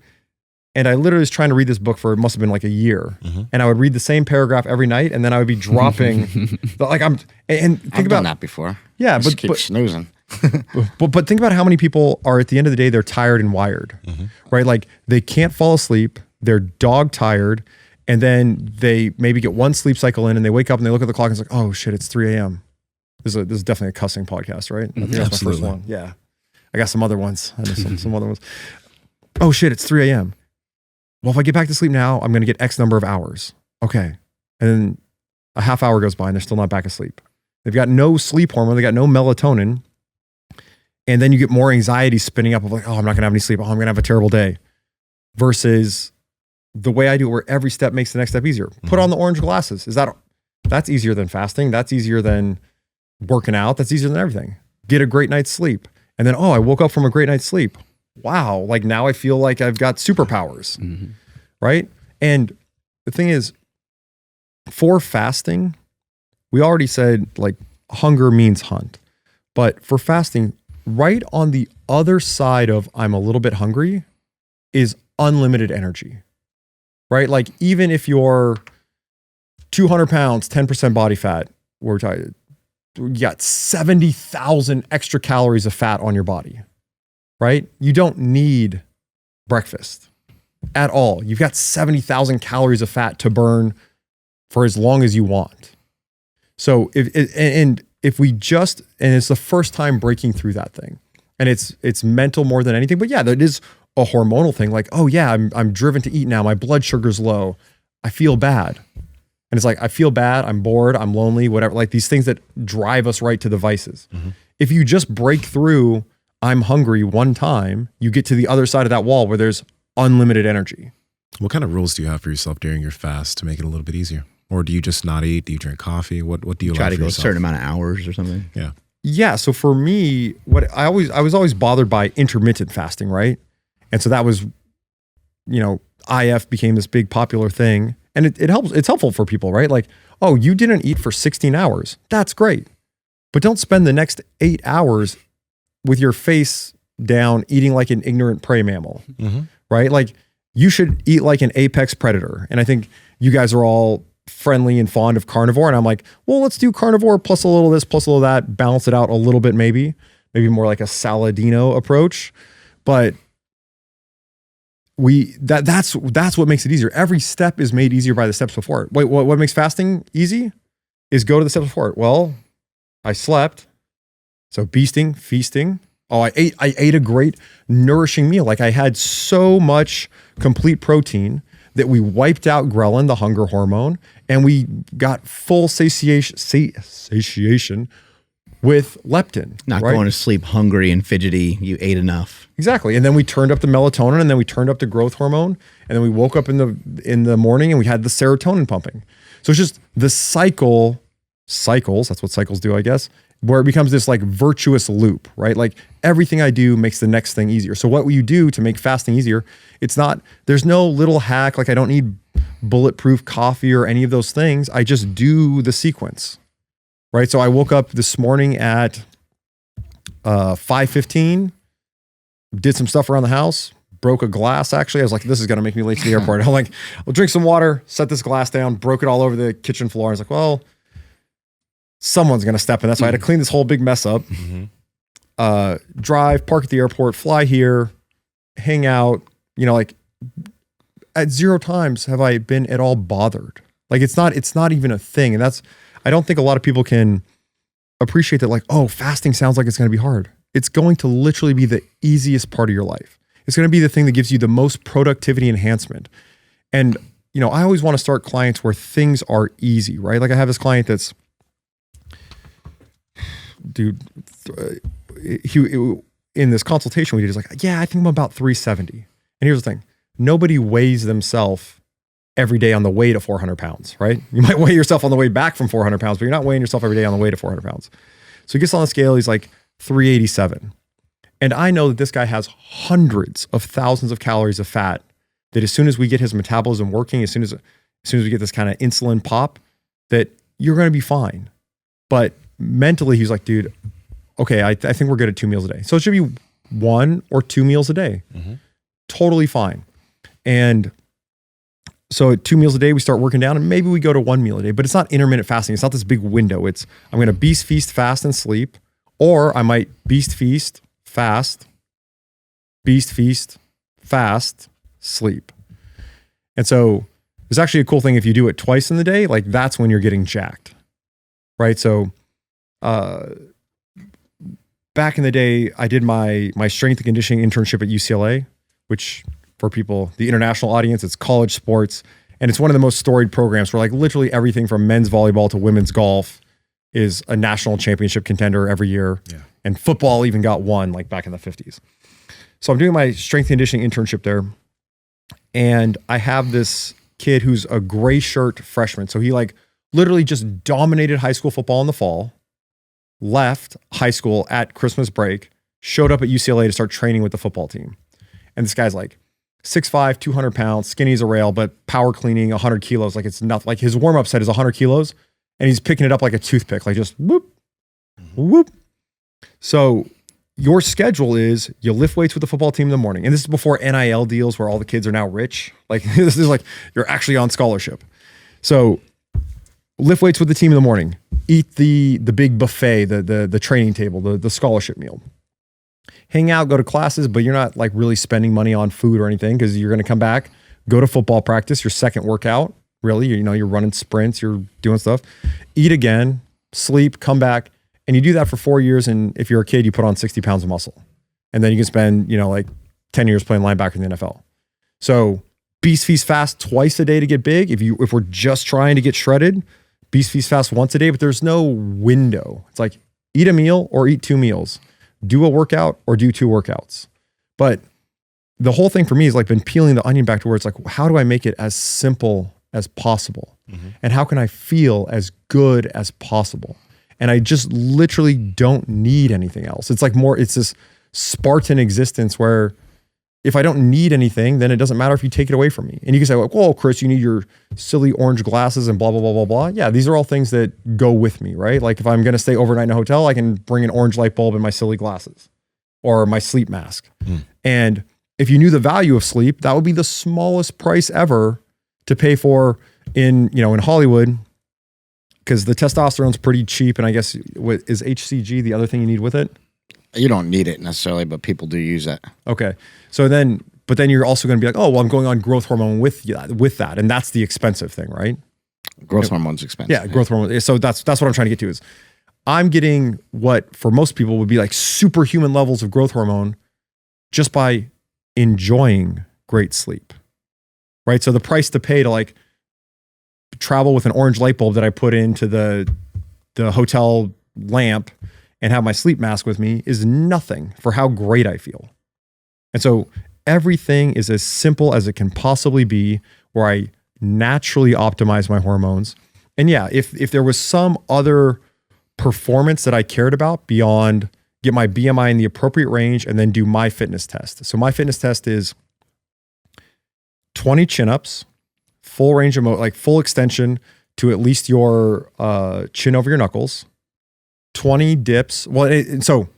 And I literally was trying to read this book for, it must have been like a year. And I would read the same paragraph every night, and then I would be dropping, think I've about done that before. Yeah, Just keep snoozing. but think about how many people are at the end of the day, they're tired and wired, right? Like they can't fall asleep, they're dog tired, and then they maybe get one sleep cycle in and they wake up and they look at the clock and it's like, oh shit, it's 3 a.m. This is definitely a cussing podcast, right? I think that's my first one. Yeah. I got some other ones. I know some other ones. Oh shit, it's 3 a.m. Well, if I get back to sleep now, I'm going to get X number of hours. Okay. And then a half hour goes by and they're still not back asleep. They've got no sleep hormone. They got no melatonin. And then you get more anxiety spinning up of like, oh, I'm not going to have any sleep. Oh, I'm going to have a terrible day. Versus the way I do it where every step makes the next step easier. Put on the orange glasses. That's easier than fasting. That's easier than working out. That's easier than everything. Get a great night's sleep. And then, oh, I woke up from a great night's sleep. Wow. Like now I feel like I've got superpowers. Right. And the thing is, for fasting, we already said like hunger means hunt. But for fasting, right on the other side of I'm a little bit hungry is unlimited energy. Right? Like even if you're 200 pounds, 10% body fat, we're talking, you got 70,000 extra calories of fat on your body. Right? You don't need breakfast at all. You've got 70,000 calories of fat to burn for as long as you want. So if we just, and it's the first time breaking through that thing, and it's mental more than anything, but yeah, that is a hormonal thing. Like, oh yeah, I'm driven to eat now. My blood sugar's low. I feel bad. And it's like, I feel bad. I'm bored. I'm lonely, whatever, like these things that drive us right to the vices. If you just break through, I'm hungry one time, you get to the other side of that wall where there's unlimited energy. What kind of rules do you have for yourself during your fast to make it a little bit easier? Or do you just not eat? Do you drink coffee? What do you try to go yourself? a certain amount of hours or something? Yeah. Yeah. So for me, I was always bothered by intermittent fasting, right? And so that was, IF became this big popular thing. And it helps. It's helpful for people, right? Like, oh, you didn't eat for 16 hours. That's great. But don't spend the next 8 hours with your face down eating like an ignorant prey mammal, right? Like you should eat like an apex predator. And I think you guys are all friendly and fond of carnivore. And I'm like, well, let's do carnivore plus a little this, plus a little that, balance it out a little bit, maybe more like a Saladino approach. But that's what makes it easier. Every step is made easier by the steps before it. Wait, what makes fasting easy is go to the steps before it. Well, I slept. So feasting. Oh, I ate a great nourishing meal. Like I had so much complete protein that we wiped out ghrelin, the hunger hormone, and we got full satiation with leptin. Not right? going to sleep hungry and fidgety. You ate enough. Exactly. And then we turned up the melatonin, and then we turned up the growth hormone, and then we woke up in the morning and we had the serotonin pumping. So it's just the cycles, that's what cycles do, I guess, where it becomes this like virtuous loop, right? Like everything I do makes the next thing easier. So what will you do to make fasting easier? There's no little hack. Like I don't need bulletproof coffee or any of those things. I just do the sequence, right? So I woke up this morning at 5:15, did some stuff around the house, broke a glass. Actually, I was like, this is going to make me late to the airport. I'm like, I'll drink some water, set this glass down, broke it all over the kitchen floor. I was like, well, someone's going to step in. That's why I had to clean this whole big mess up. Drive, park at the airport, fly here, hang out, like at 0 times have I been at all bothered. Like it's not even a thing. And I don't think a lot of people can appreciate that. Like, oh, fasting sounds like it's going to be hard. It's going to literally be the easiest part of your life. It's going to be the thing that gives you the most productivity enhancement. And, I always want to start clients where things are easy, right? Like I have this client that's, dude, in this consultation we did, he's like, yeah, I think I'm about 370. And here's the thing. Nobody weighs themselves every day on the way to 400 pounds, right? You might weigh yourself on the way back from 400 pounds, but you're not weighing yourself every day on the way to 400 pounds. So he gets on the scale, he's like 387. And I know that this guy has hundreds of thousands of calories of fat that as soon as we get his metabolism working, as soon as we get this kind of insulin pop, that you're going to be fine. But mentally, he's like, dude, okay, I think we're good at 2 meals a day. So it should be 1 or 2 meals a day. Totally fine. And so at 2 meals a day, we start working down, and maybe we go to 1 meal a day, but it's not intermittent fasting. It's not this big window. It's, I'm going to beast, feast, fast, and sleep, or I might beast, feast, fast, sleep. And so it's actually a cool thing if you do it twice in the day, like that's when you're getting jacked, right? So back in the day, I did my strength and conditioning internship at UCLA, which for people, the international audience, it's college sports. And it's one of the most storied programs where like literally everything from men's volleyball to women's golf is a national championship contender every year. Yeah. And football even got one like back in the 50s. So I'm doing my strength and conditioning internship there. And I have this kid who's a gray shirt freshman. So he like literally just dominated high school football in the fall, left high school at Christmas break, showed up at UCLA to start training with the football team. And this guy's like 6'5", 200 pounds, skinny as a rail, but power cleaning 100 kilos. Like it's nothing. Like his warm-up set is 100 kilos and he's picking it up like a toothpick, like just whoop, whoop. So your schedule is you lift weights with the football team in the morning. And this is before NIL deals where all the kids are now rich. Like this is like, you're actually on scholarship. So lift weights with the team in the morning, eat the big buffet, the training table, the scholarship meal. Hang out, go to classes, but you're not like really spending money on food or anything because you're going to come back, go to football practice, your second workout, really, you're running sprints, you're doing stuff, eat again, sleep, come back. And you do that for 4 years. And if you're a kid, you put on 60 pounds of muscle. And then you can spend, like 10 years playing linebacker in the NFL. So beast, feast, fast twice a day to get big. If we're just trying to get shredded, beast, feast, fast once a day, but there's no window. It's like eat a meal or eat 2 meals. Do a workout or do 2 workouts. But the whole thing for me has like been peeling the onion back to where it's like, how do I make it as simple as possible? And how can I feel as good as possible? And I just literally don't need anything else. It's like it's this Spartan existence where if I don't need anything, then it doesn't matter if you take it away from me. And you can say, like, well, Chris, you need your silly orange glasses and blah, blah, blah, blah, blah. Yeah, these are all things that go with me, right? Like if I'm going to stay overnight in a hotel, I can bring an orange light bulb in my silly glasses or my sleep mask. And if you knew the value of sleep, that would be the smallest price ever to pay for in Hollywood, because the testosterone's pretty cheap. And I guess is HCG the other thing you need with it? You don't need it necessarily, but people do use it. Okay. So then you're also going to be like, oh, well, I'm going on growth hormone with that. And that's the expensive thing, right? Growth hormone's expensive. Yeah, growth hormone. So that's what I'm trying to get to is I'm getting what for most people would be like superhuman levels of growth hormone just by enjoying great sleep, right? So the price to pay to like travel with an orange light bulb that I put into the hotel lamp and have my sleep mask with me is nothing for how great I feel. And so everything is as simple as it can possibly be, where I naturally optimize my hormones. And yeah, if there was some other performance that I cared about beyond get my BMI in the appropriate range and then do my fitness test. So my fitness test is 20 chin-ups, full range of like full extension to at least your chin over your knuckles, 20 dips. Well, so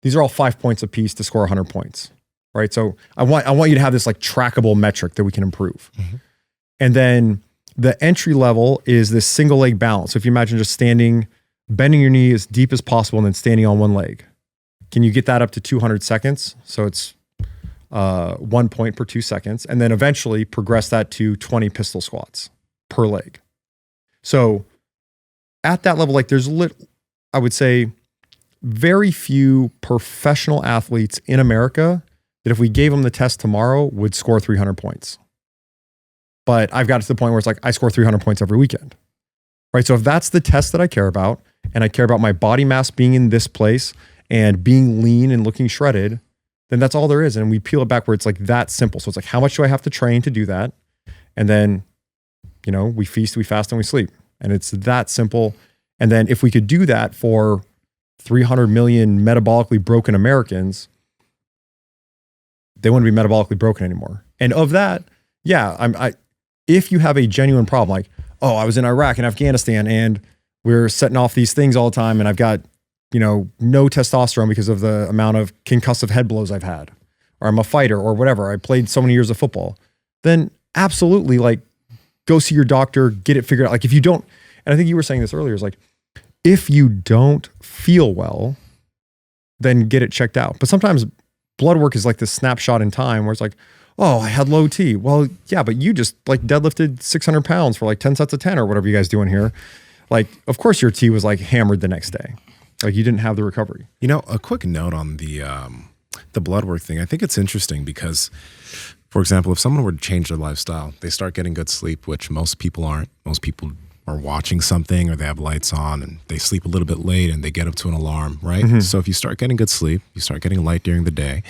these are all 5 points a piece to score 100 points, right? So I want you to have this like trackable metric that we can improve. And then the entry level is this single leg balance. So if you imagine just bending your knee as deep as possible and then standing on one leg, can you get that up to 200 seconds? So it's 1 point per 2 seconds, and then eventually progress that to 20 pistol squats per leg. So at that level, like I would say very few professional athletes in America that if we gave them the test tomorrow would score 300 points. But I've got to the point where it's like, I score 300 points every weekend, right? So if that's the test that I care about, and I care about my body mass being in this place and being lean and looking shredded, then that's all there is. And we peel it back where it's like that simple. So it's like, how much do I have to train to do that? And then, we feast, we fast, and we sleep. And it's that simple. And then if we could do that for 300 million metabolically broken Americans, they wouldn't be metabolically broken anymore. And of that, yeah, if you have a genuine problem, like, oh, I was in Iraq and Afghanistan and we're setting off these things all the time and I've got, no testosterone because of the amount of concussive head blows I've had, or I'm a fighter or whatever, I played so many years of football, then absolutely, like, go see your doctor, get it figured out. Like, if you don't, and I think you were saying this earlier, is like, if you don't feel well, then get it checked out. But sometimes blood work is like this snapshot in time where it's like, oh, I had low T. Well, yeah, but you just like deadlifted 600 pounds for like 10 sets of 10 or whatever you guys doing here. Like, of course your T was like hammered the next day. Like, you didn't have the recovery. A quick note on the blood work thing. I think it's interesting because, for example, if someone were to change their lifestyle, they start getting good sleep, which most people aren't. Most people are watching something or they have lights on and they sleep a little bit late and they get up to an alarm, right? Mm-hmm. So if you start getting good sleep, you start getting light during the day,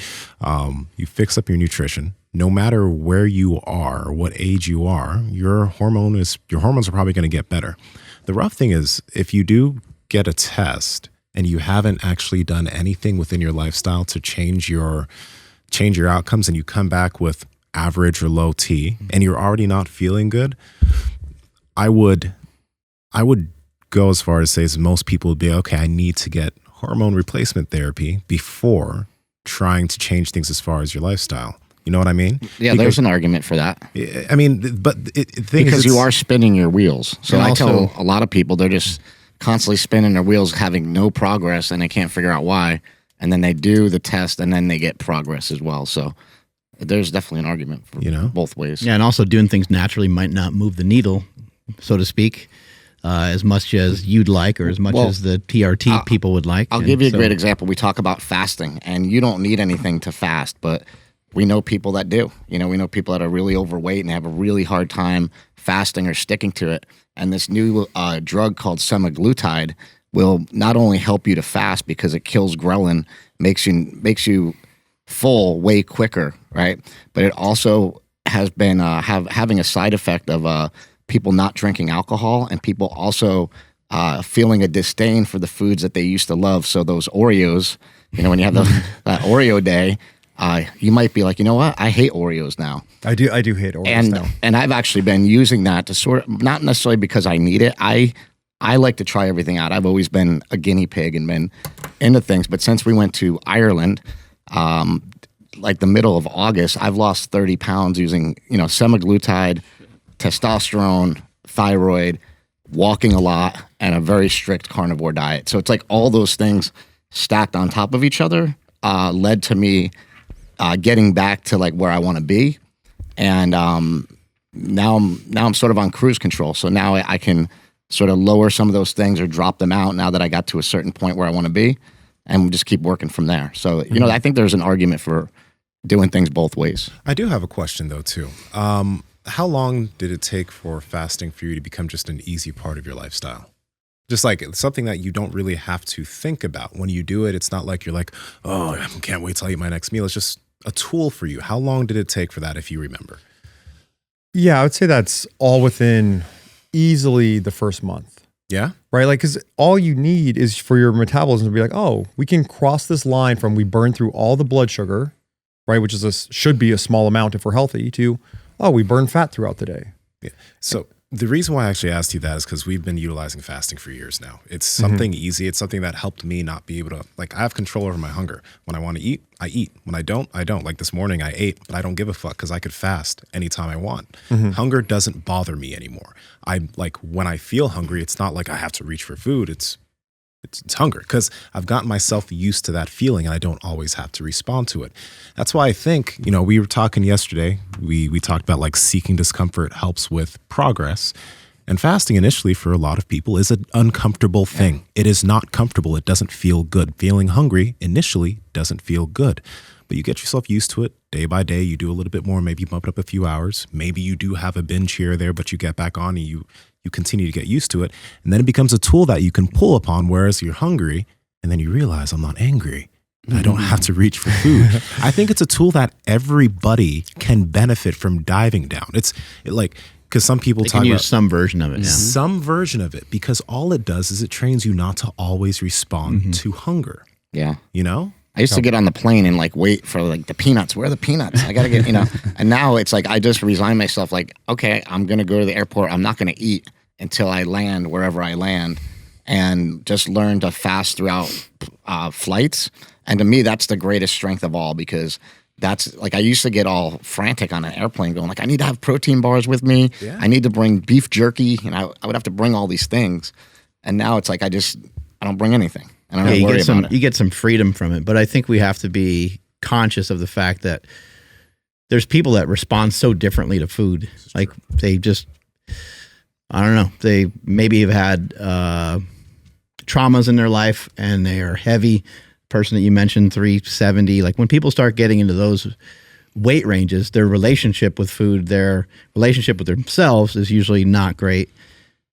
you fix up your nutrition. No matter where you are or what age you are, your hormones are probably going to get better. The rough thing is, if you do get a test and you haven't actually done anything within your lifestyle to change your outcomes, and you come back with average or low T and you're already not feeling good, I would go as far as say most people would be, okay, I need to get hormone replacement therapy before trying to change things as far as your lifestyle. You know what I mean? Yeah, there's an argument for that. I mean, but the thing because is, you are spinning your wheels. So I also, tell a lot of people they're just constantly spinning their wheels, having no progress, and they can't figure out why. And then they do the test, and then they get progress as well. So there's definitely an argument for both ways. Yeah, and also doing things naturally might not move the needle, so to speak, as much as you'd like, or as much as the TRT people would like. I'll give you a great example. We talk about fasting, and you don't need anything to fast, but we know people that do. We know people that are really overweight and have a really hard time fasting or sticking to it. And this new drug called semaglutide will not only help you to fast because it kills ghrelin, makes you full way quicker, right? But it also has been having a side effect of people not drinking alcohol, and people also feeling a disdain for the foods that they used to love. So those Oreos, when you have that Oreo day, you might be like, you know what? I hate Oreos now. I do hate Oreos now. And I've actually been using that to sort of, not necessarily because I need it. I like to try everything out. I've always been a guinea pig and been into things. But since we went to Ireland, like the middle of August, I've lost 30 pounds using, semaglutide, testosterone, thyroid, walking a lot, and a very strict carnivore diet. So it's like all those things stacked on top of each other led to me getting back to like where I want to be. And now I'm sort of on cruise control. So now I can sort of lower some of those things or drop them out now that I got to a certain point where I want to be, and just keep working from there. So, I think there's an argument for doing things both ways. I do have a question though too. How long did it take for fasting for you to become just an easy part of your lifestyle? Just like something that you don't really have to think about. When you do it, it's not like you're like, oh, I can't wait till I eat my next meal. It's just a tool for you. How long did it take for that, if you remember? Yeah, I would say that's all within easily the first month. Yeah? Right? Like, because all you need is for your metabolism to be like, oh, we can cross this line from we burn through all the blood sugar, right, which is should be a small amount if we're healthy, to, oh, we burn fat throughout the day. Yeah. So the reason why I actually asked you that is because we've been utilizing fasting for years now. It's something easy. It's something that helped me not be able to, like, I have control over my hunger. When I want to eat, I eat. When I don't, I don't. Like this morning, I ate, but I don't give a fuck because I could fast anytime I want. Hunger doesn't bother me anymore. When I feel hungry, it's not like I have to reach for food. It's hunger, because I've gotten myself used to that feeling and I don't always have to respond to it. That's why I think, we were talking yesterday, we talked about like seeking discomfort helps with progress. And fasting initially for a lot of people is an uncomfortable thing. It is not comfortable. It doesn't feel good. Feeling hungry initially doesn't feel good. But you get yourself used to it day by day. You do a little bit more, maybe you bump it up a few hours. Maybe you do have a binge here or there, but you get back on and you continue to get used to it. And then it becomes a tool that you can pull upon, whereas you're hungry and then you realize I'm not angry. I don't have to reach for food. I think it's a tool that everybody can benefit from diving down. Because some people They talk can use about some version of it. Yeah. some version of it, because all it does is it trains you not to always respond to hunger. Yeah. I used to get on the plane and like wait for like the peanuts. Where are the peanuts? I gotta get, and now it's like I just resign myself like, okay, I'm gonna go to the airport. I'm not gonna eat until I land wherever I land, and just learn to fast throughout flights. And to me, that's the greatest strength of all, because that's like, I used to get all frantic on an airplane going like, I need to have protein bars with me. Yeah. I need to bring beef jerky. And I would have to bring all these things. And now it's like, I don't bring anything. And I don't worry about it. You get some freedom from it. But I think we have to be conscious of the fact that there's people that respond so differently to food. Like they just, I don't know, they maybe have had traumas in their life and they are heavy. Person that you mentioned, 370, like when people start getting into those weight ranges, their relationship with food, their relationship with themselves is usually not great.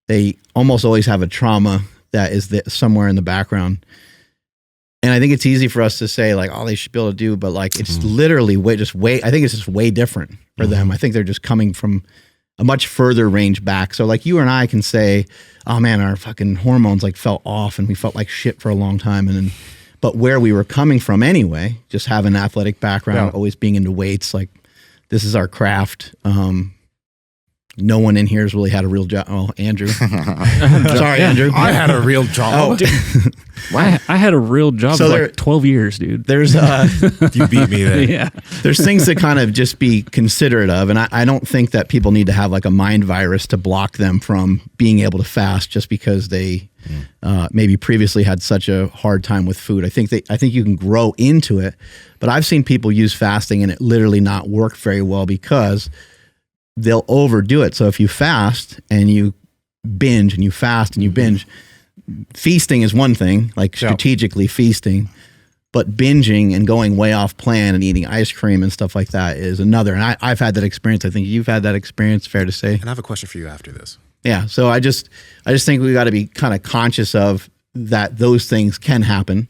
They almost always have a trauma that is somewhere in the background. And I think it's easy for us to say like, oh, they should be able to do, but like it's literally I think it's just way different for them. I think they're just coming from a much further range back. So like you and I can say, oh man, our fucking hormones like fell off and we felt like shit for a long time. And then, but where we were coming from anyway, just having an athletic background, always being into weights, like this is our craft. No one in here has really had a real job. Oh, Andrew. Sorry, Andrew. I had a real job. I had a real job for like 12 years, dude. There's you beat me there. Yeah. There's things to kind of just be considerate of. And I don't think that people need to have like a mind virus to block them from being able to fast just because they maybe previously had such a hard time with food. I think you can grow into it, but I've seen people use fasting and it literally not work very well because they'll overdo it. So if you fast and you binge and you fast and you binge, feasting is one thing, like strategically feasting, but binging and going way off plan and eating ice cream and stuff like that is another. And I've had that experience. I think you've had that experience, fair to say. And I have a question for you after this. Yeah. So I just think we got to be kind of conscious of that. Those things can happen,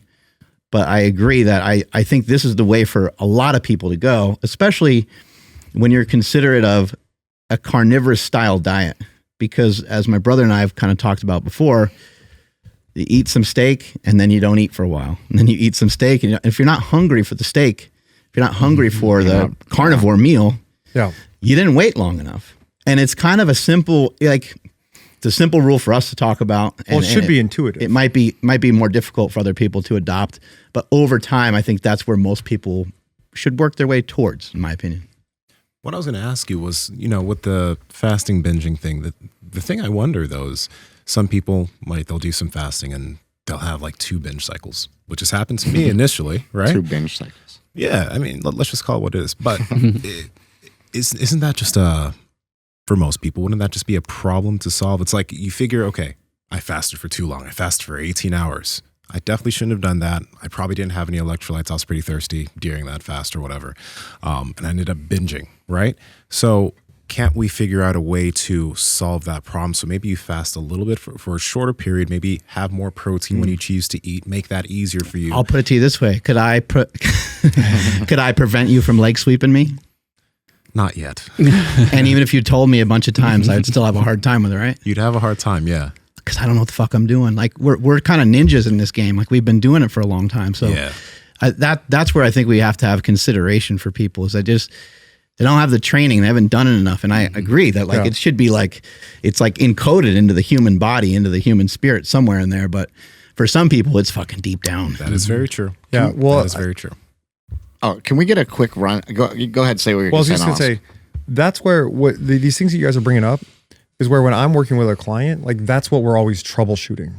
but I agree that I think this is the way for a lot of people to go, especially when you're considerate of a carnivorous style diet, because as my brother and I have kind of talked about before, you eat some steak and then you don't eat for a while. And then you eat some steak. And if you're not hungry for the steak, if you're not hungry for the carnivore meal, you didn't wait long enough. And it's kind of a simple, like it's a simple rule for us to talk about. Well, it should be intuitive. It might be more difficult for other people to adopt, but over time, I think that's where most people should work their way towards, in my opinion. What I was going to ask you was, with the fasting binging thing, the thing I wonder though is some people they'll do some fasting and they'll have like 2 binge cycles, which has happened to me initially, right? 2 binge cycles. Yeah. I mean, let's just call it what it is. But isn't that just for most people, wouldn't that just be a problem to solve? It's like you figure, okay, I fasted for too long. I fasted for 18 hours. I definitely shouldn't have done that. I probably didn't have any electrolytes. I was pretty thirsty during that fast or whatever. And I ended up binging, right? So can't we figure out a way to solve that problem? So maybe you fast a little bit for a shorter period, maybe have more protein when you choose to eat, make that easier for you. I'll put it to you this way. Could I prevent you from leg sweeping me? Not yet. And even if you told me a bunch of times, I'd still have a hard time with it, right? You'd have a hard time, yeah. Because I don't know what the fuck I'm doing. Like we're kind of ninjas in this game. Like we've been doing it for a long time. So that's where I think we have to have consideration for people. Is they don't have the training. They haven't done it enough. And I agree that it should be it's like encoded into the human body, into the human spirit somewhere in there. But for some people, it's fucking deep down. That is very true. Yeah, well, that is very true. Oh, can we get a quick run? Go ahead, say what you're going to say. Well, I was just going to say, that's where these things that you guys are bringing up is where when I'm working with a client, like that's what we're always troubleshooting,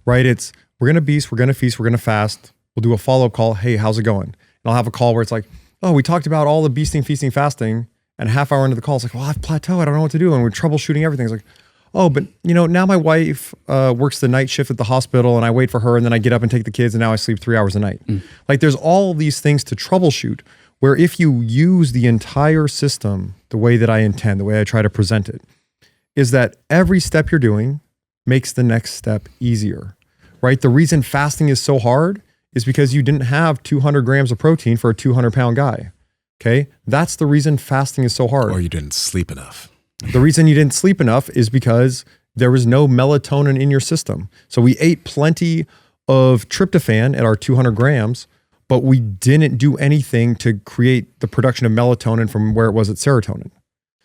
right? It's we're going to feast, we're going to fast. We'll do a follow-up call. Hey, how's it going? And I'll have a call where it's like, oh, we talked about all the beasting, feasting, fasting, and a half hour into the call, it's like, well, I've plateaued. I don't know what to do. And we're troubleshooting everything. It's like, oh, but now my wife works the night shift at the hospital and I wait for her and then I get up and take the kids and now I sleep 3 hours a night. Like there's all these things to troubleshoot where if you use the entire system the way that I intend, the way I try to present it, is that every step you're doing makes the next step easier, right? The reason fasting is so hard is because you didn't have 200 grams of protein for a 200-pound guy, okay? That's the reason fasting is so hard. Or you didn't sleep enough. The reason you didn't sleep enough is because there was no melatonin in your system. So we ate plenty of tryptophan at our 200 grams, but we didn't do anything to create the production of melatonin from where it was at serotonin.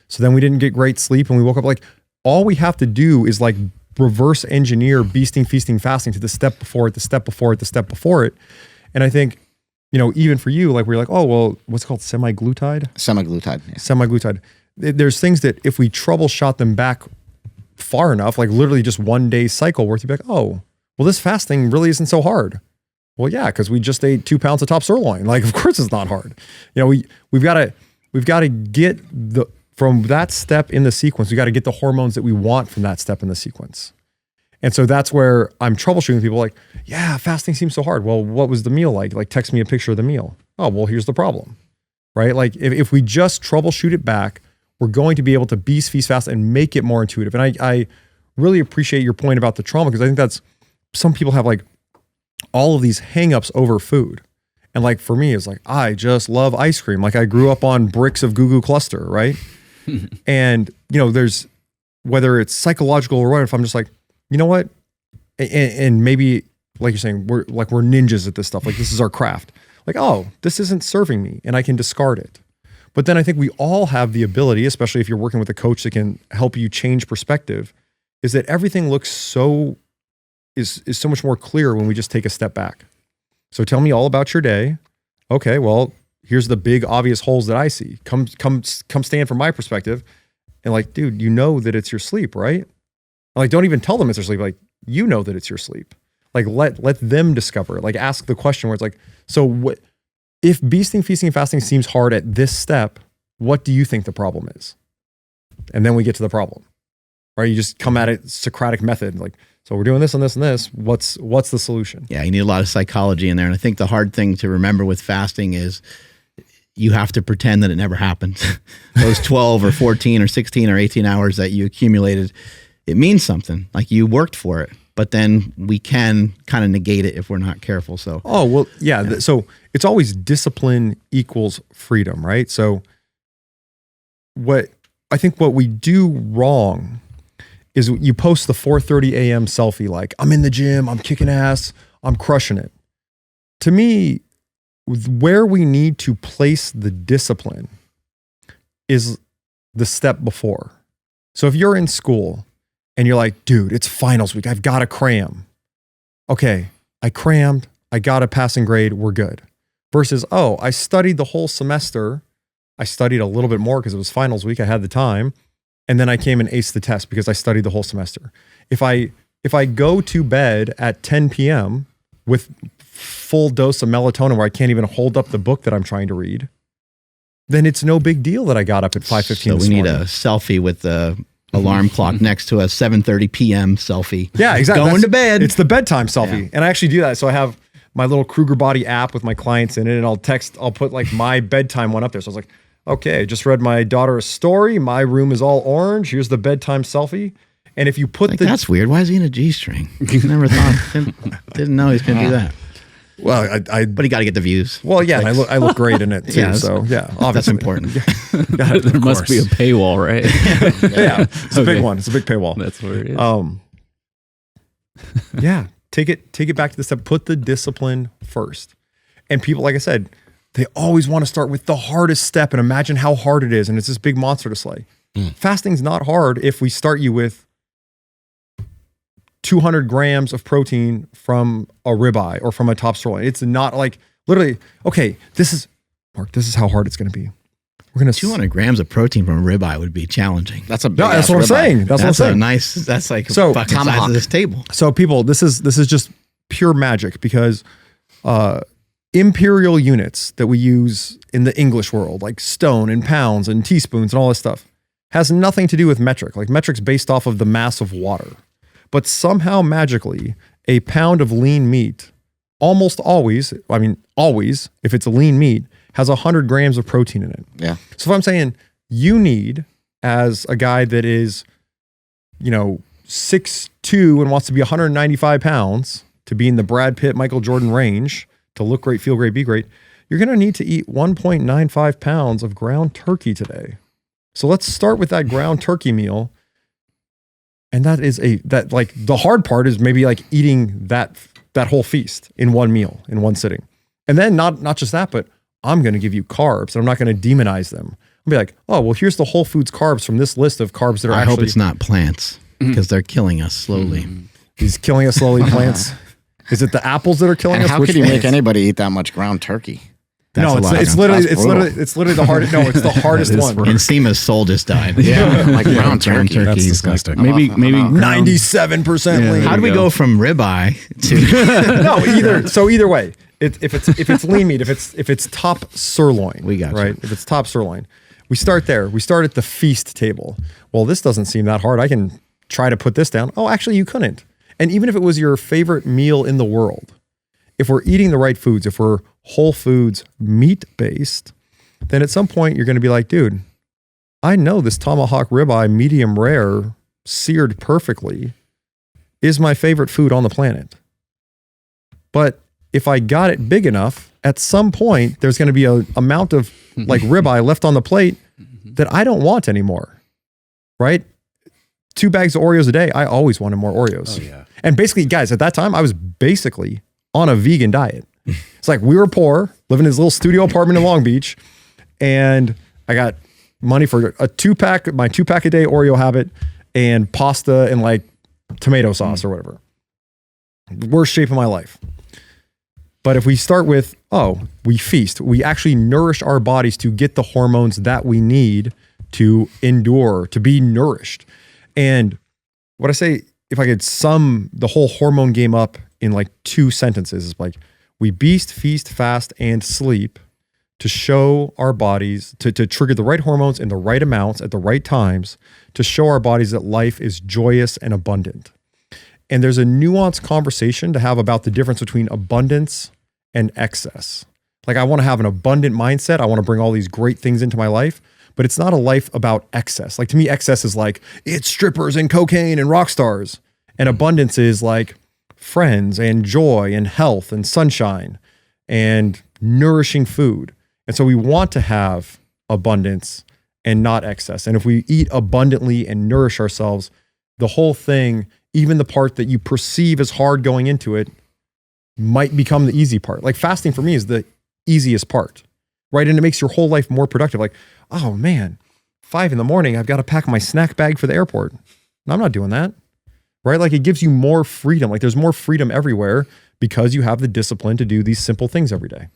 So then we didn't get great sleep, and we woke up like, all we have to do is like reverse engineer beasting, feasting, fasting to the step before it, the step before it, the step before it. And I think, you know, even for you, like we're like, oh, well, what's it called? Semaglutide? Semaglutide. Yeah. Semaglutide. There's things that if we troubleshot them back far enough, like literally just 1 day cycle worth, you'd be like, oh, well, this fasting really isn't so hard. Well, yeah, because we just ate 2 pounds of top sirloin. Like, of course it's not hard. You know, we've got to get from that step in the sequence, we got to get the hormones that we want from that step in the sequence. And so that's where I'm troubleshooting people like, yeah, fasting seems so hard. Well, what was the meal like? Like, text me a picture of the meal. Oh, well, here's the problem, right? Like if we just troubleshoot it back, we're going to be able to beast, feast, fast, and make it more intuitive. And I really appreciate your point about the trauma, because I think that's, some people have like all of these hangups over food. And like for me, it's like, I just love ice cream. Like I grew up on bricks of Goo Goo Cluster, right? And, you know, there's, whether it's psychological or whatever, if I'm just like, you know what? And maybe, like you're saying, we're ninjas at this stuff. Like this is our craft. Like, oh, this isn't serving me and I can discard it. But then I think we all have the ability, especially if you're working with a coach that can help you change perspective, is that everything looks so, is so much more clear when we just take a step back. So tell me all about your day. Okay, well, here's the big obvious holes that I see. Come stand from my perspective. And like, dude, you know that it's your sleep, right? And like, don't even tell them it's their sleep. Like, you know that it's your sleep. Like, let them discover it. Like, ask the question where it's like, so what, if beasting, feasting, and fasting seems hard at this step, what do you think the problem is? And then we get to the problem, right? You just come at it Socratic method. Like, so we're doing this and this and this. What's the solution? Yeah, you need a lot of psychology in there. And I think the hard thing to remember with fasting is you have to pretend that it never happened. Those 12 or 14 or 16 or 18 hours that you accumulated, it means something. Like you worked for it. But then we can kind of negate it if we're not careful. So, oh, well, yeah. So it's always discipline equals freedom, right? So what we do wrong is you post the 4:30 a.m. selfie, like, I'm in the gym, I'm kicking ass, I'm crushing it. To me, where we need to place the discipline is the step before. So if you're in school and you're like, dude, it's finals week, I've got to cram. Okay, I crammed, I got a passing grade, we're good. Versus, oh, I studied the whole semester. I studied a little bit more because it was finals week, I had the time. And then I came and aced the test because I studied the whole semester. If I go to bed at 10 p.m. with full dose of melatonin where I can't even hold up the book that I'm trying to read, then it's no big deal that I got up at 5:15 So we need a selfie with the alarm clock next to a 7:30 p.m. selfie. Yeah, exactly. Going to bed. It's the bedtime selfie. Yeah. And I actually do that. So I have my little Kruger body app with my clients in it, and I'll put like my bedtime one up there. So I was like, okay, I just read my daughter a story. My room is all orange. Here's the bedtime selfie. And if you put like, that's weird. Why is he in a G-string? Never thought, didn't know he's going to do that. Well, but he got to get the views. Well, yeah, and I look great in it too. Yeah, so yeah, obviously. That's important. There must be a paywall, right? Yeah, it's a big one. It's a big paywall. That's where it is. Yeah, take it back to the step. Put the discipline first. And people, like I said, they always want to start with the hardest step and imagine how hard it is, and it's this big monster to slay. Fasting's not hard if we start you with 200 grams of protein from a ribeye or from a top sirloin. It's not like literally, okay, this is how hard it's going to be. We're going to 200 grams of protein from a ribeye would be challenging. That's a big that's what I'm saying. That's what I'm saying. That's like so fucking size of this table. So people, this is just pure magic because imperial units that we use in the English world, like stone and pounds and teaspoons and all this stuff, has nothing to do with metric. Like metric's based off of the mass of water. But somehow magically, a pound of lean meat almost always, if it's a lean meat, has 100 grams of protein in it. Yeah. So if I'm saying you need, as a guy that is, 6'2" and wants to be 195 pounds to be in the Brad Pitt, Michael Jordan range, to look great, feel great, be great, you're going to need to eat 1.95 pounds of ground turkey today. So let's start with that ground turkey meal. And the hard part is maybe like eating that whole feast in one meal, in one sitting. And then not just that, but I'm going to give you carbs and I'm not going to demonize them. I'll be like, oh, well, here's the whole foods carbs from this list of carbs that are I actually. hope it's not plants because they're killing us slowly. He's killing us slowly, plants. Is it the apples that are killing And us? how Which could you make plants? anybody eat that much ground turkey? That's No, a lot. it's literally the hardest. No, it's the hardest one. And Nsima's soul just died. Like ground turkey. That's turkeys. disgusting. Maybe 97% lean. How do we go from ribeye to? No, either way, if it's lean meat, if it's top sirloin, We got you. right. If it's top sirloin, we start there. We start at the feast table. Well, this doesn't seem that hard. I can try to put this down. Oh, actually, you couldn't. And even if it was your favorite meal in the world, if we're eating the right foods, if we're whole foods meat based, then at some point you're going to be like, dude, I know this tomahawk ribeye, medium rare, seared perfectly, is my favorite food on the planet. But if I got it big enough, at some point there's going to be an amount of like ribeye left on the plate that I don't want anymore. Right? 2 bags of Oreos a day. I always wanted more Oreos. Oh, yeah. And basically, guys, at that time, I was basically on a vegan diet. It's like we were poor, living in this little studio apartment in Long Beach, and I got money for my 2-pack a day Oreo habit and pasta and like tomato sauce or whatever. Worst shape of my life. But if we start with, we feast, we actually nourish our bodies to get the hormones that we need to endure, to be nourished. And what I say, if I could sum the whole hormone game up in like 2 sentences, is like, we beast, feast, fast, and sleep to show our bodies, to trigger the right hormones in the right amounts at the right times, to show our bodies that life is joyous and abundant. And there's a nuanced conversation to have about the difference between abundance and excess. Like, I want to have an abundant mindset. I want to bring all these great things into my life, but it's not a life about excess. Like, to me, excess is like, it's strippers and cocaine and rock stars. And abundance is like friends and joy and health and sunshine and nourishing food. And so we want to have abundance and not excess. And if we eat abundantly and nourish ourselves, the whole thing, even the part that you perceive as hard going into it, might become the easy part. Like, fasting for me is the easiest part, right? And it makes your whole life more productive. Like, oh man, 5 a.m, I've got to pack my snack bag for the airport. And I'm not doing that, right? Like, it gives you more freedom. Like, there's more freedom everywhere because you have the discipline to do these simple things every day.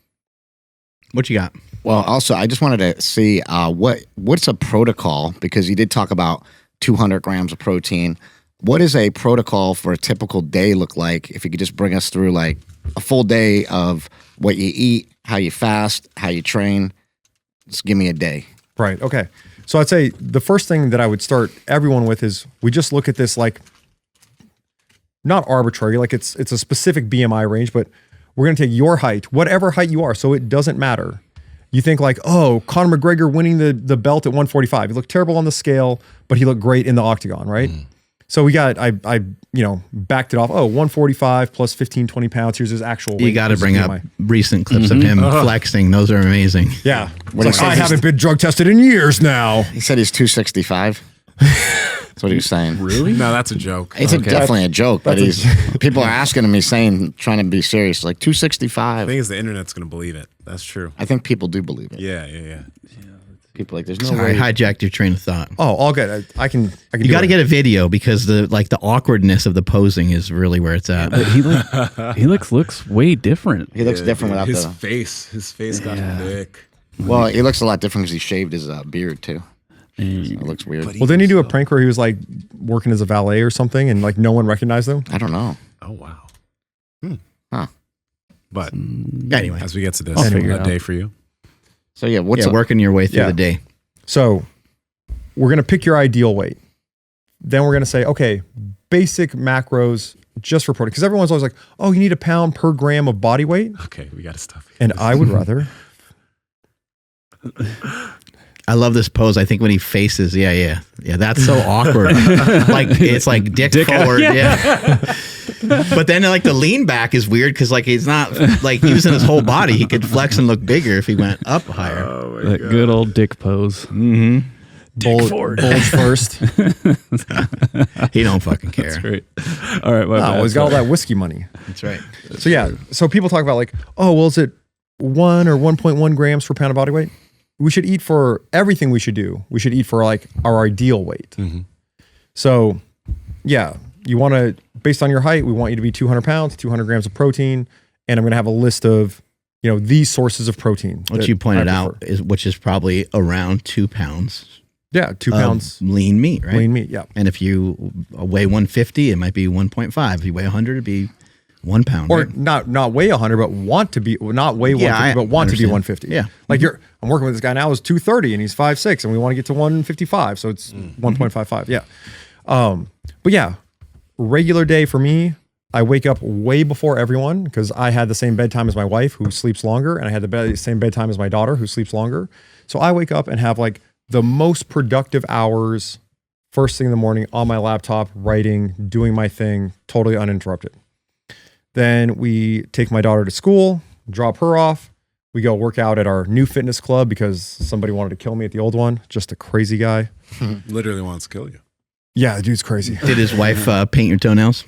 What you got? Well, also, I just wanted to see what's a protocol, because you did talk about 200 grams of protein. What is a protocol for a typical day look like? If you could just bring us through like a full day of what you eat, how you fast, how you train. Just give me a day. Right. Okay. So I'd say the first thing that I would start everyone with is we just look at this like not arbitrary, like it's a specific BMI range, but we're going to take your height, whatever height you are. So it doesn't matter. You think like, oh, Conor McGregor winning the belt at 145. He looked terrible on the scale, but he looked great in the octagon, right? So we got, I backed it off. Oh, 145 plus 15, 20 pounds. Here's his actual weight. You got to versus bring up BMI. recent clips of him flexing. Those are amazing. Yeah. What It's he like, I says haven't been drug tested in years now. He said he's 265. That's what he was saying. Really? No, that's a joke. It's definitely a joke, but people are asking him. He's saying, trying to be serious, like 265. The thing is, the internet's going to believe it. That's true. I think people do believe it. Yeah. People are like, there's no Sorry, way. I hijacked your train of thought. Oh, all good. I can You got to get a video because the awkwardness of the posing is really where it's at. But he looks way different. He looks different without his the. face. His face got thick. Well, he looks a lot different because he shaved his beard too. So it looks weird. Well, didn't he do a prank where he was like working as a valet or something and like no one recognized him? I don't know. Oh wow. Huh. But Anyway, as we get to this, I'll figure it a out. day for you. So yeah, what's up? working your way through Yeah. the day. So we're going to pick your ideal weight. Then we're going to say, okay, basic macros just for protein. Because everyone's always like, oh, you need a pound per gram of body weight. Okay, we got to stop. And I would rather. I love this pose. I think when he faces, yeah. That's so awkward. Like it's like dick forward, yeah. But then like the lean back is weird because like he's not like using his whole body. He could flex and look bigger if he went up higher. Oh my That good old dick pose. Bulge first. He don't fucking care. That's great. All right, my Oh, bad. he's got all that whiskey money. That's right. So yeah, so people talk about like, oh, well, is it 1 or 1.1 grams per pound of body weight. We should eat for everything we should do. We should eat for like our ideal weight. So yeah, you want to, based on your height, we want you to be 200 pounds, 200 grams of protein. And I'm going to have a list of, these sources of protein. What you pointed out which is probably around 2 pounds. Yeah, 2 pounds. Lean meat, right? Lean meat, yeah. And if you weigh 150, it might be 1.5. If you weigh 100, it'd be 1 pound. Or right? not weigh 100, but want to be, not weigh 150, but want to be 150. Yeah. Like I'm working with this guy now who's 230 and he's 5'6", and we want to get to 155. So it's 1.55. Yeah. But yeah, regular day for me, I wake up way before everyone because I had the same bedtime as my wife who sleeps longer. And I had the same bedtime as my daughter who sleeps longer. So I wake up and have like the most productive hours first thing in the morning on my laptop, writing, doing my thing, totally uninterrupted. Then we take my daughter to school, drop her off. We go work out at our new fitness club because somebody wanted to kill me at the old one. Just a crazy guy. Literally wants to kill you. Yeah, the dude's crazy. Did his wife paint your toenails?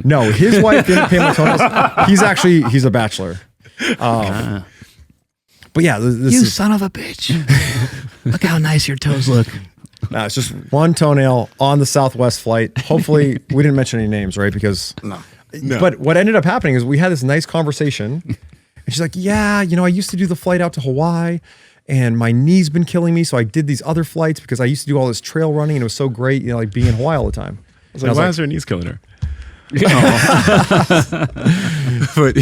No, his wife didn't paint my toenails. He's a bachelor. But yeah, this You is, son of a bitch. Look how nice your toes look. it's just one toenail on the Southwest flight. Hopefully, we didn't mention any names, right? Because No. But what ended up happening is we had this nice conversation, and she's like, "Yeah, I used to do the flight out to Hawaii, and my knee's been killing me, so I did these other flights because I used to do all this trail running, and it was so great, like being in Hawaii all the time." I was like, why is her knees killing her? But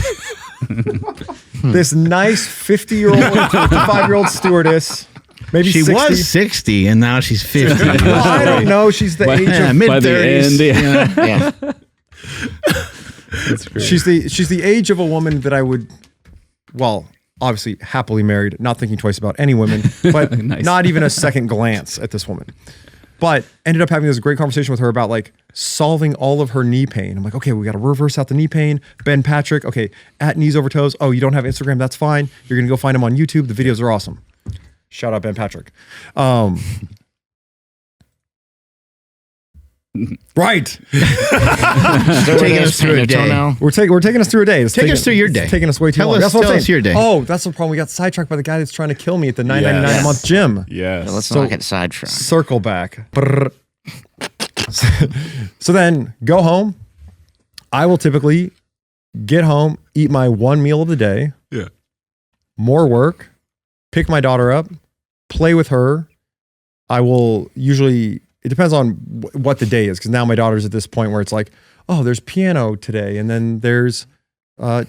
This nice 50-year-old, 55-year-old stewardess. Maybe She 60. was 60 and now she's 50. Well, I don't know. She's the age of mid By the 30s. end, Yeah. she's the age of a woman that I would, well, obviously happily married, not thinking twice about any women, but Nice. not even a second glance at this woman. But ended up having this great conversation with her about like solving all of her knee pain. I'm like, okay, we got to reverse out the knee pain. Ben Patrick, okay, at Knees Over Toes. Oh, you don't have Instagram? That's fine. You're gonna go find him on YouTube. The videos are awesome. Shout out Ben Patrick. Right. Taking us through a day. We're taking us through a day. Take us through your day. Taking us way too Tell long. us- That's what I'm tell us saying. your day. Oh, that's the problem. We got sidetracked by the guy that's trying to kill me at the $9.99 a month gym. yes. Let's not get sidetracked. Circle back. Brrr. So then go home. I will typically get home, eat my one meal of the day, Yeah. more work, pick my daughter up, play with her. I will usually, it depends on what the day is, because now my daughter's at this point where it's like, oh, there's piano today, and then there's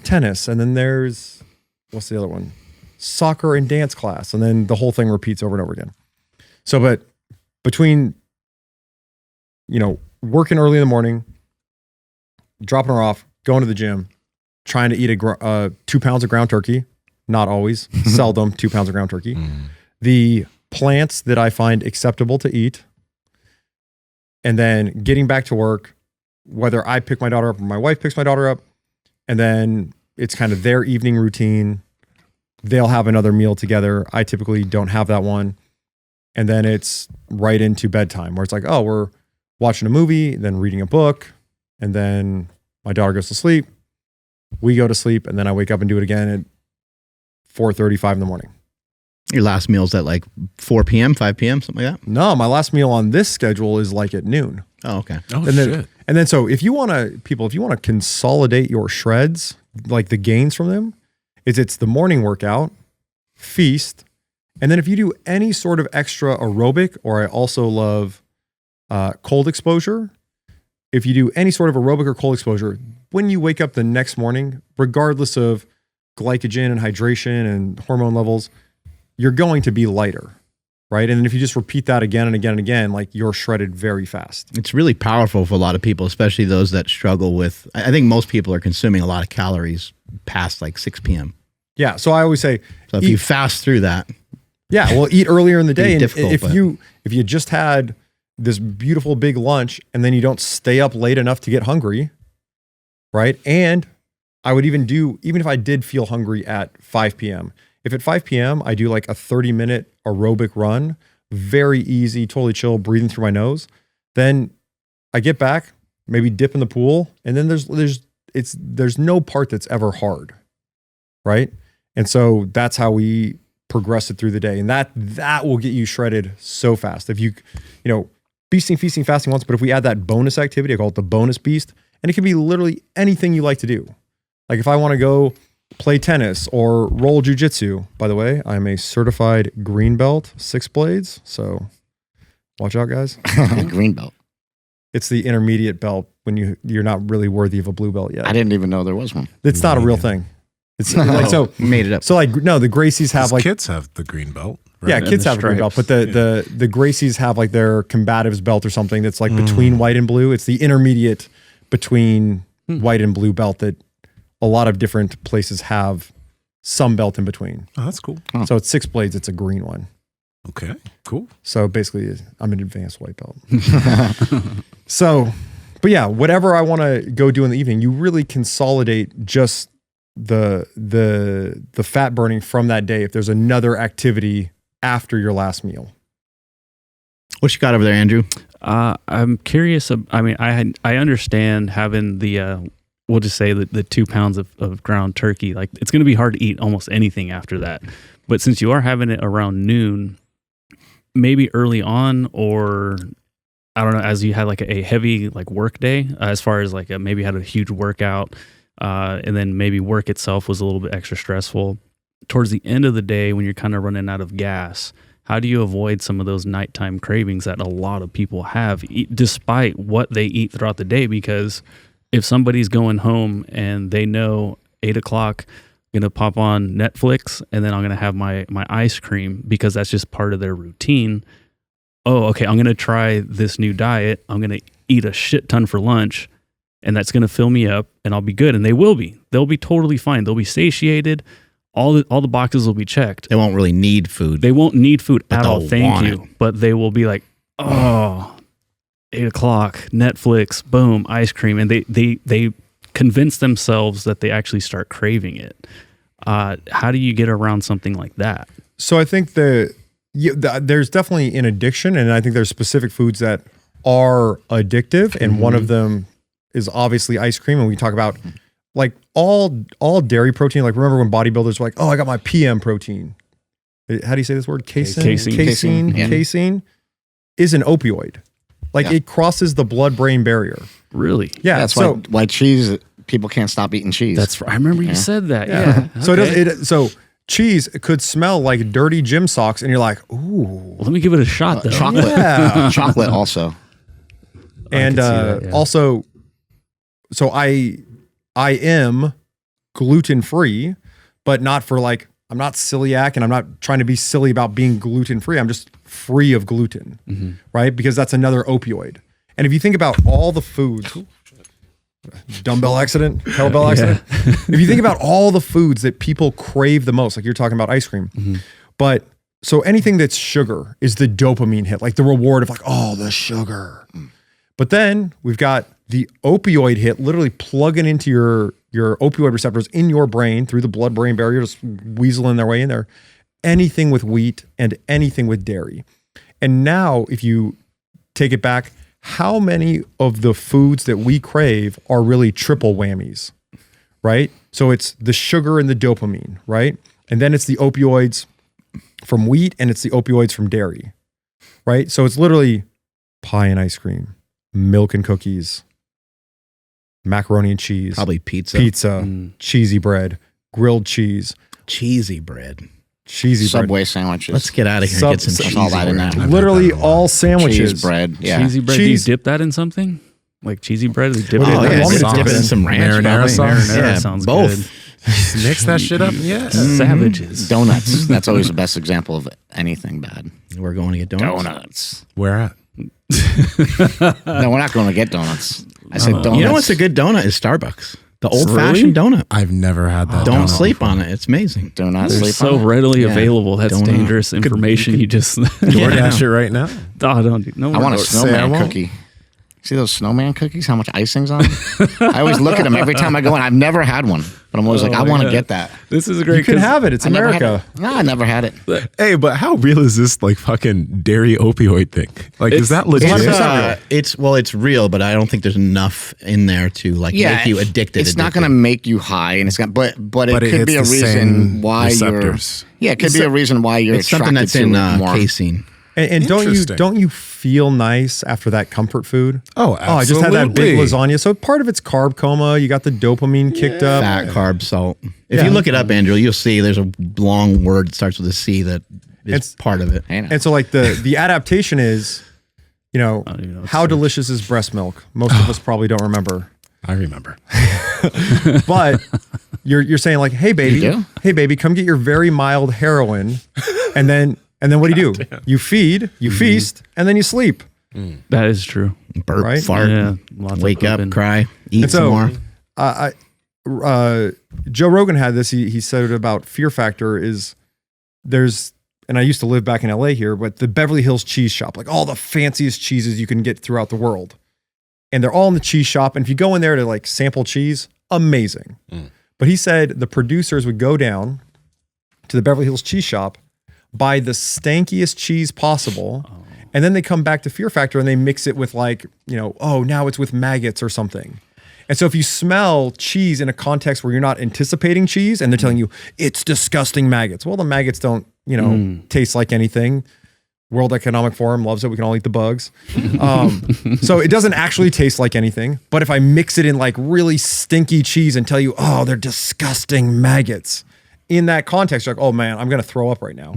tennis, and then there's, what's the other one? Soccer and dance class, and then the whole thing repeats over and over again. So, but between, working early in the morning, dropping her off, going to the gym, trying to eat 2 pounds of ground turkey, not always, seldom 2 pounds of ground turkey. The plants that I find acceptable to eat, and then getting back to work, whether I pick my daughter up or my wife picks my daughter up, and then it's kind of their evening routine. They'll have another meal together. I typically don't have that one. And then it's right into bedtime where it's like, oh, we're watching a movie, then reading a book, and then my daughter goes to sleep. We go to sleep, and then I wake up and do it again at 4:35 in the morning. Your last meal's at like 4 p.m., 5 p.m., something like that? No, my last meal on this schedule is like at noon. Oh, okay. Oh, And then, shit. and then so if you want to consolidate your shreds, like the gains from them, it's the morning workout, feast, and then if you do any sort of extra aerobic, or I also love cold exposure. If you do any sort of aerobic or cold exposure, when you wake up the next morning, regardless of glycogen and hydration and hormone levels, you're going to be lighter, right? And then if you just repeat that again and again and again, like you're shredded very fast. It's really powerful for a lot of people, especially those that struggle with, I think most people are consuming a lot of calories past like 6 p.m. Yeah. So I always say, So if you fast through that, yeah, well, eat earlier in the day. And difficult, if but- you just had this beautiful big lunch and then you don't stay up late enough to get hungry, right? And I would even if I did feel hungry at 5 p.m., if at 5 p.m. I do like a 30-minute aerobic run, very easy, totally chill, breathing through my nose, then I get back, maybe dip in the pool, and then there's no part that's ever hard, right? And so that's how we progress it through the day. And that will get you shredded so fast. If you feasting, fasting once, but if we add that bonus activity, I call it the bonus beast, and it can be literally anything you like to do. Like if I want to go play tennis or roll jujitsu, by the way, I'm a certified green belt, 6 blades. So watch out, guys. Green belt. It's the intermediate belt when you're not really worthy of a blue belt yet. I didn't even know there was one. It's not a real thing. It's like, so Made it up. So like, no, the Gracies have like, kids have the green belt. Right? yeah, And kids the have a green belt, but stripes. the Gracies have like their combatives belt or something that's like between white and blue. It's the intermediate between white and blue belt that a lot of different places have some belt in between. Oh, that's cool. So it's 6 blades. It's a green one. Okay, cool. So basically I'm an advanced white belt. So, but yeah, whatever I want to go do in the evening, you really consolidate just the fat burning from that day if there's another activity after your last meal. What you got over there, Andrew? I'm curious. I mean, I understand having the we'll just say the 2 pounds of ground turkey. Like it's going to be hard to eat almost anything after that. But since you are having it around noon, maybe early on, or I don't know, as you had like a heavy like work day, as far as like maybe had a huge workout, and then maybe work itself was a little bit extra stressful. Towards the end of the day, when you're kind of running out of gas, how do you avoid some of those nighttime cravings that a lot of people have, despite what they eat throughout the day? Because if somebody's going home and they know 8 o'clock, I'm going to pop on Netflix and then I'm going to have my ice cream because that's just part of their routine. Oh, okay, I'm going to try this new diet. I'm going to eat a shit ton for lunch and that's going to fill me up and I'll be good. And they will be. They'll be totally fine. They'll be satiated. All the boxes will be checked. They won't really need food. They won't need food But at all. they'll Thank want you. it. But they will be like, oh, 8 o'clock, Netflix, boom, ice cream. And they convince themselves that they actually start craving it. How do you get around something like that? So I think there's definitely an addiction, and I think there's specific foods that are addictive, and one of them is obviously ice cream. And we talk about like all dairy protein. Like remember when bodybuilders were like, "Oh, I got my PM protein." How do you say this word? Casein. Casein. Casein is an opioid. Like it crosses the blood-brain barrier. Really? Yeah. That's so why cheese. People can't stop eating cheese. I remember you said that. Yeah. so Okay. so cheese could smell like dirty gym socks, and you're like, ooh. Well, let me give it a shot though. chocolate. Yeah. Chocolate also. And see that, yeah. also, so I am gluten free, but not for like, I'm not celiac and I'm not trying to be silly about being gluten free. I'm just free of gluten, right? Because that's another opioid. And if you think about all the foods, dumbbell accident, kettlebell accident. If you think about all the foods that people crave the most, like you're talking about ice cream, but so anything that's sugar is the dopamine hit, like the reward of like, oh, the sugar. But then we've got the opioid hit, literally plugging into your opioid receptors in your brain through the blood-brain barrier, just weaseling their way in there. Anything with wheat and anything with dairy. And now if you take it back, how many of the foods that we crave are really triple whammies, right? So it's the sugar and the dopamine, right? And then it's the opioids from wheat and it's the opioids from dairy, right? So it's literally pie and ice cream, milk and cookies, macaroni and cheese, Probably pizza. cheesy bread, grilled cheese, Cheesy bread. cheesy Subway sandwiches. Let's get out of here and get some Sub- cheesy all that in bread. there. bread. Literally all sandwiches. cheese bread. Yeah. Cheesy bread. Cheese. Do you dip that in something? Like cheesy bread? They dip What it do Oh, you in want me yeah, to dip it in some ranch. Marinara probably. sauce? Marinara Yeah, sounds both. good. Mix that shit up. Yeah. Savages. Donuts. That's always the best example of anything bad. We're going to get donuts. Donuts. Where at? No, we're not going to get donuts. I said donuts. You know what's a good donut is Starbucks. The old-fashioned donut. I've never had that. Don't donut sleep before. on it. It's amazing. Do not They're sleep so on it. readily Yeah. available. That's Don't know. dangerous information. You just DoorDash it right now. Oh, don't do. No, I want a Say I snowman won't. cookie. See those snowman cookies? How much icing's on them? I always look at them every time I go in. I've never had one. But I'm always like, I want to get that. This is great. You can have it. It's I never had America. it. No, I never had it. Hey, but how real is this like fucking dairy opioid thing? Like, is that legit? It's real, but I don't think there's enough in there to like make you addicted. It's not going to make you high, and it's going. But it could hits be a the reason same why receptors. you're. Yeah, it could be a reason why you're It's something attracted that's in to it more. casein. And Interesting. don't you feel nice after that comfort food? Oh, I just had that big absolutely. lasagna. So part of it's carb coma. You got the dopamine kicked up. Fat, carb, salt. If you look it up, Andrew, you'll see there's a long word that starts with a C that is It's- part of it. And so like the adaptation is, how delicious is breast milk? Most of us probably don't remember. I remember. But you're saying like, hey baby, come get your very mild heroin, and then what do? You feed, you feast, and then you sleep. That is true. Burp, Right? fart, Yeah, lots of wake up, pooping. cry, eat And some so more. Joe Rogan had this. He said it about fear factor is and I used to live back in LA here, but the Beverly Hills cheese shop, like all the fanciest cheeses you can get throughout the world. And they're all in the cheese shop. And if you go in there to like sample cheese, amazing. But he said the producers would go down to the Beverly Hills cheese shop, buy the stankiest cheese possible. And then they come back to Fear Factor and they mix it with like, now it's with maggots or something. And so if you smell cheese in a context where you're not anticipating cheese and they're telling you it's disgusting maggots. Well, the maggots don't, taste like anything. World Economic Forum loves it. We can all eat the bugs. So it doesn't actually taste like anything. But if I mix it in like really stinky cheese and tell you, oh, they're disgusting maggots, in that context, you're like, oh man, I'm going to throw up right now.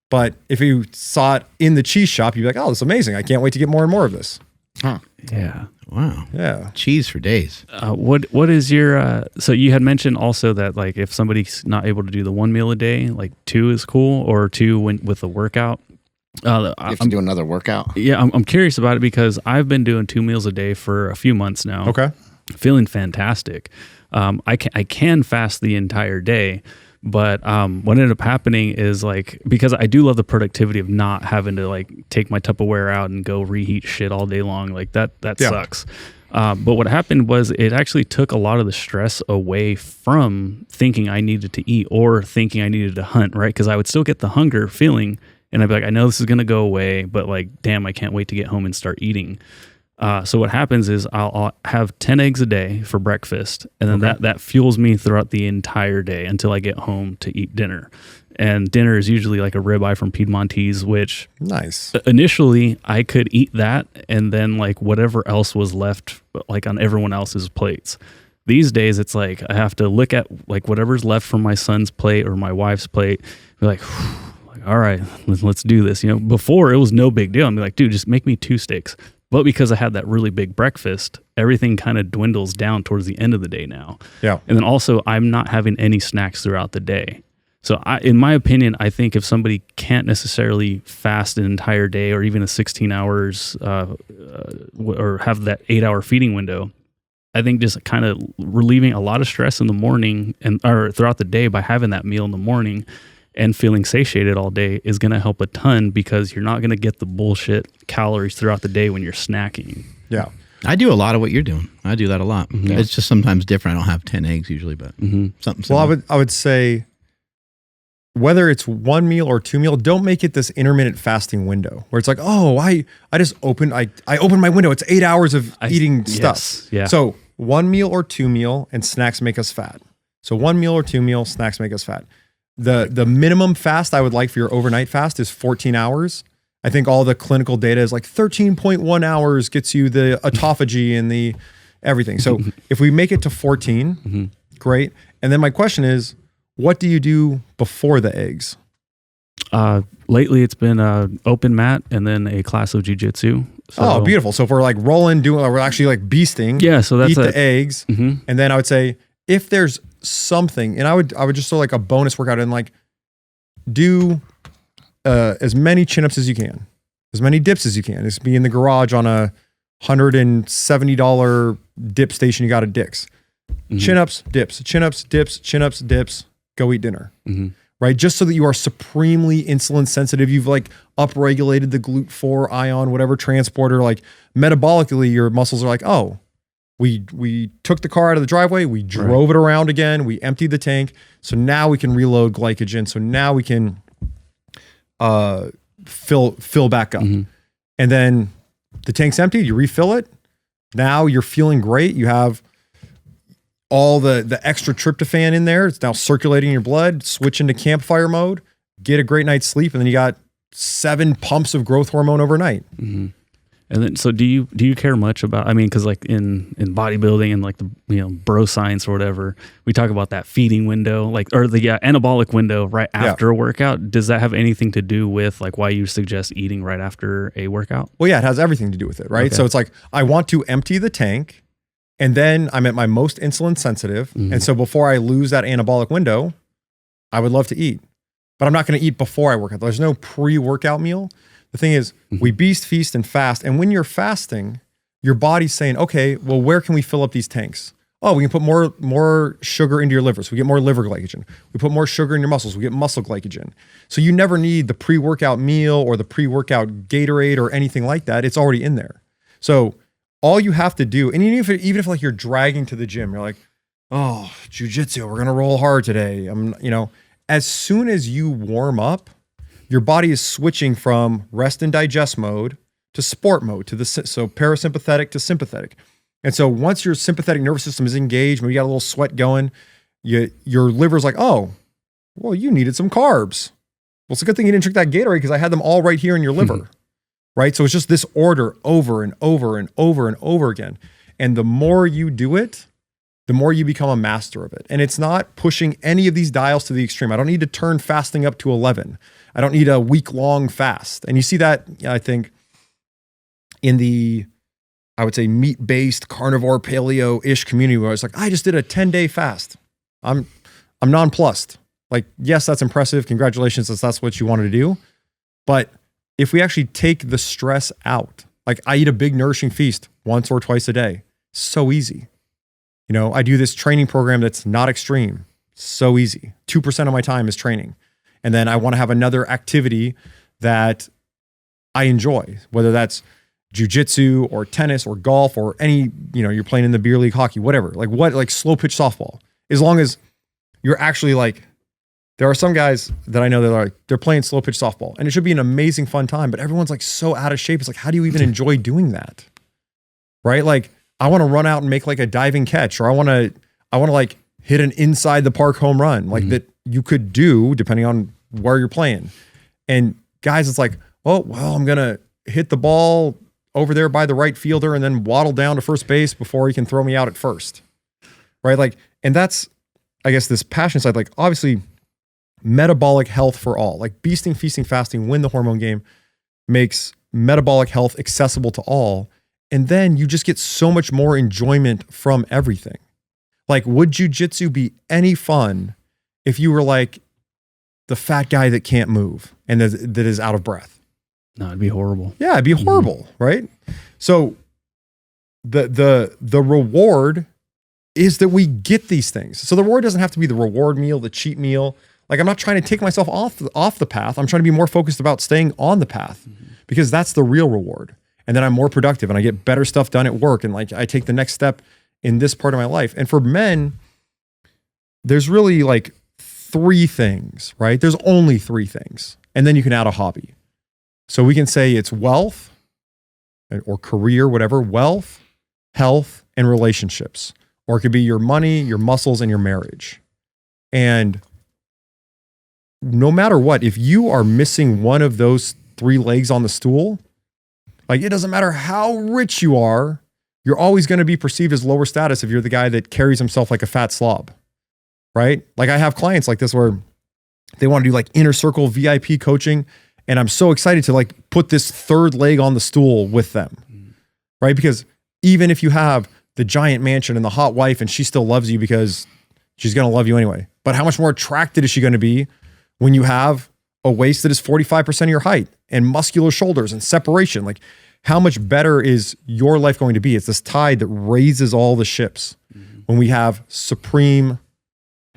But if you saw it in the cheese shop, you'd be like, oh, this is amazing. I can't wait to get more and more of this. Yeah. Wow. Yeah. Cheese for days. What is your so you had mentioned also that like if somebody's not able to do the 1 meal a day, like 2 is cool, or 2 with a workout. You have to do another workout. Yeah, I'm curious about it because I've been doing 2 meals a day for a few months now. Okay. Feeling fantastic. I can fast the entire day, but what ended up happening is like, because I do love the productivity of not having to like take my Tupperware out and go reheat shit all day long. Like that sucks. But what happened was it actually took a lot of the stress away from thinking I needed to eat or thinking I needed to hunt, right? Because I would still get the hunger feeling and I'd be like, I know this is going to go away, but like, damn, I can't wait to get home and start eating. So what happens is I'll have 10 eggs a day for breakfast, and then that fuels me throughout the entire day until I get home to eat dinner. And dinner is usually like a ribeye from Piedmontese, which Nice. initially I could eat that and then like whatever else was left like on everyone else's plates. These days it's like I have to look at like whatever's left from my son's plate or my wife's plate, be like, all right, let's do this. Before it was no big deal. I'm like, dude, just make me 2 steaks. But because I had that really big breakfast, everything kind of dwindles down towards the end of the day now. Yeah. And then also I'm not having any snacks throughout the day. So in my opinion, I think if somebody can't necessarily fast an entire day or even a 16 hours or have that 8-hour feeding window, I think just kind of relieving a lot of stress in the morning or throughout the day by having that meal in the morning and feeling satiated all day is going to help a ton because you're not going to get the bullshit calories throughout the day when you're snacking. Yeah. I do a lot of what you're doing. I do that a lot. It's just sometimes different. I don't have 10 eggs usually, but something similar. Well, I would say whether it's 1 meal or 2 meal, don't make it this intermittent fasting window where it's like, oh, I just opened my window. It's 8 hours of eating stuff. Yeah. So 1 meal or 2 meal and snacks make us fat. So 1 meal or 2 meal, snacks make us fat. The minimum fast I would like for your overnight fast is 14 hours. I think all the clinical data is like 13.1 hours gets you the autophagy and the everything. So if we make it to 14, great. And then my question is, what do you do before the eggs? Lately it's been open mat and then a class of jiu-jitsu. Oh, beautiful. So if we're like we're actually like beasting. Yeah, so that's eat the eggs. Mhm. And then I would say if there's something, and I would just throw like a bonus workout in, like do as many chin-ups as you can, as many dips as you can. Just be in the garage on a $170 dip station. You got a Dick's. Chin-ups, dips, chin-ups, dips, chin-ups, dips. Go eat dinner. Right? Just so that you are supremely insulin sensitive. You've like upregulated the GLUT4 ion, whatever transporter, like metabolically, your muscles are like, oh, We took the car out of the driveway, we drove it around again, we emptied the tank. So now we can reload glycogen. So now we can fill back up. And then the tank's emptied, you refill it. Now you're feeling great. You have all the extra tryptophan in there. It's now circulating in your blood. Switch into campfire mode, get a great night's sleep, and then you got 7 pumps of growth hormone overnight. And then, so do you care much about, I mean, because like in bodybuilding and like the, bro science or whatever, we talk about that feeding window, like, or the anabolic window right after a workout. Does that have anything to do with like why you suggest eating right after a workout? Well, yeah, it has everything to do with it, right? Okay. So it's like, I want to empty the tank, and then I'm at my most insulin sensitive. And so before I lose that anabolic window, I would love to eat, but I'm not going to eat before I work out. There's no pre-workout meal. The thing is, we beast, feast, and fast. And when you're fasting, your body's saying, okay, well, where can we fill up these tanks? Oh, we can put more sugar into your liver. So we get more liver glycogen. We put more sugar in your muscles. We get muscle glycogen. So you never need the pre-workout meal or the pre-workout Gatorade or anything like that. It's already in there. So all you have to do, and even if like you're dragging to the gym, you're like, oh, jujitsu, we're going to roll hard today. As soon as you warm up, your body is switching from rest and digest mode to sport mode, so parasympathetic to sympathetic. And so once your sympathetic nervous system is engaged, maybe you got a little sweat going, your liver's like, oh, well, you needed some carbs. Well, it's a good thing you didn't drink that Gatorade because I had them all right here in your liver, right? So it's just this order over and over and over and over again. And the more you do it, the more you become a master of it. And it's not pushing any of these dials to the extreme. I don't need to turn fasting up to 11. I don't need a week-long fast. And you see that, I think, in the, I would say, meat-based carnivore paleo-ish community where it's like, I just did a 10-day fast. I'm nonplussed. Like, yes, that's impressive. Congratulations, if that's what you wanted to do. But if we actually take the stress out, like I eat a big nourishing feast once or twice a day. So easy. I do this training program that's not extreme. So easy. 2% of my time is training. And then I want to have another activity that I enjoy, whether that's jujitsu or tennis or golf or any, you're playing in the beer league hockey, whatever, like slow pitch softball. As long as you're actually like, there are some guys that I know that are like, they're playing slow pitch softball and it should be an amazing fun time, but everyone's like so out of shape. It's like, how do you even enjoy doing that? Right? Like I want to run out and make like a diving catch, or I want to like hit an inside the park home run, like that you could do depending on where you're playing. And guys, it's like, oh, well, I'm going to hit the ball over there by the right fielder and then waddle down to first base before he can throw me out at first. Right? Like, and that's, I guess, this passion side, like obviously metabolic health for all, like beasting, feasting, fasting, win the hormone game makes metabolic health accessible to all. And then you just get so much more enjoyment from everything. Like, would jujitsu be any fun if you were like the fat guy that can't move and that is out of breath? No, it'd be horrible. Yeah, it'd be horrible, right? So the reward is that we get these things. So the reward doesn't have to be the reward meal, the cheat meal. Like I'm not trying to take myself off the path. I'm trying to be more focused about staying on the path because that's the real reward. And then I'm more productive and I get better stuff done at work. And like I take the next step in this part of my life. And for men, there's really like 3 things, right? There's only 3 things. And then you can add a hobby. So we can say it's wealth or career, whatever, wealth, health, and relationships. Or it could be your money, your muscles, and your marriage. And no matter what, if you are missing one of those 3 legs on the stool, like it doesn't matter how rich you are, you're always going to be perceived as lower status if you're the guy that carries himself like a fat slob, right? Like I have clients like this where they want to do like inner circle VIP coaching. And I'm so excited to like put this 3rd leg on the stool with them, right? Because even if you have the giant mansion and the hot wife and she still loves you because she's going to love you anyway. But how much more attracted is she going to be when you have a waist that is 45% of your height and muscular shoulders and separation? Like how much better is your life going to be? It's this tide that raises all the ships when we have supreme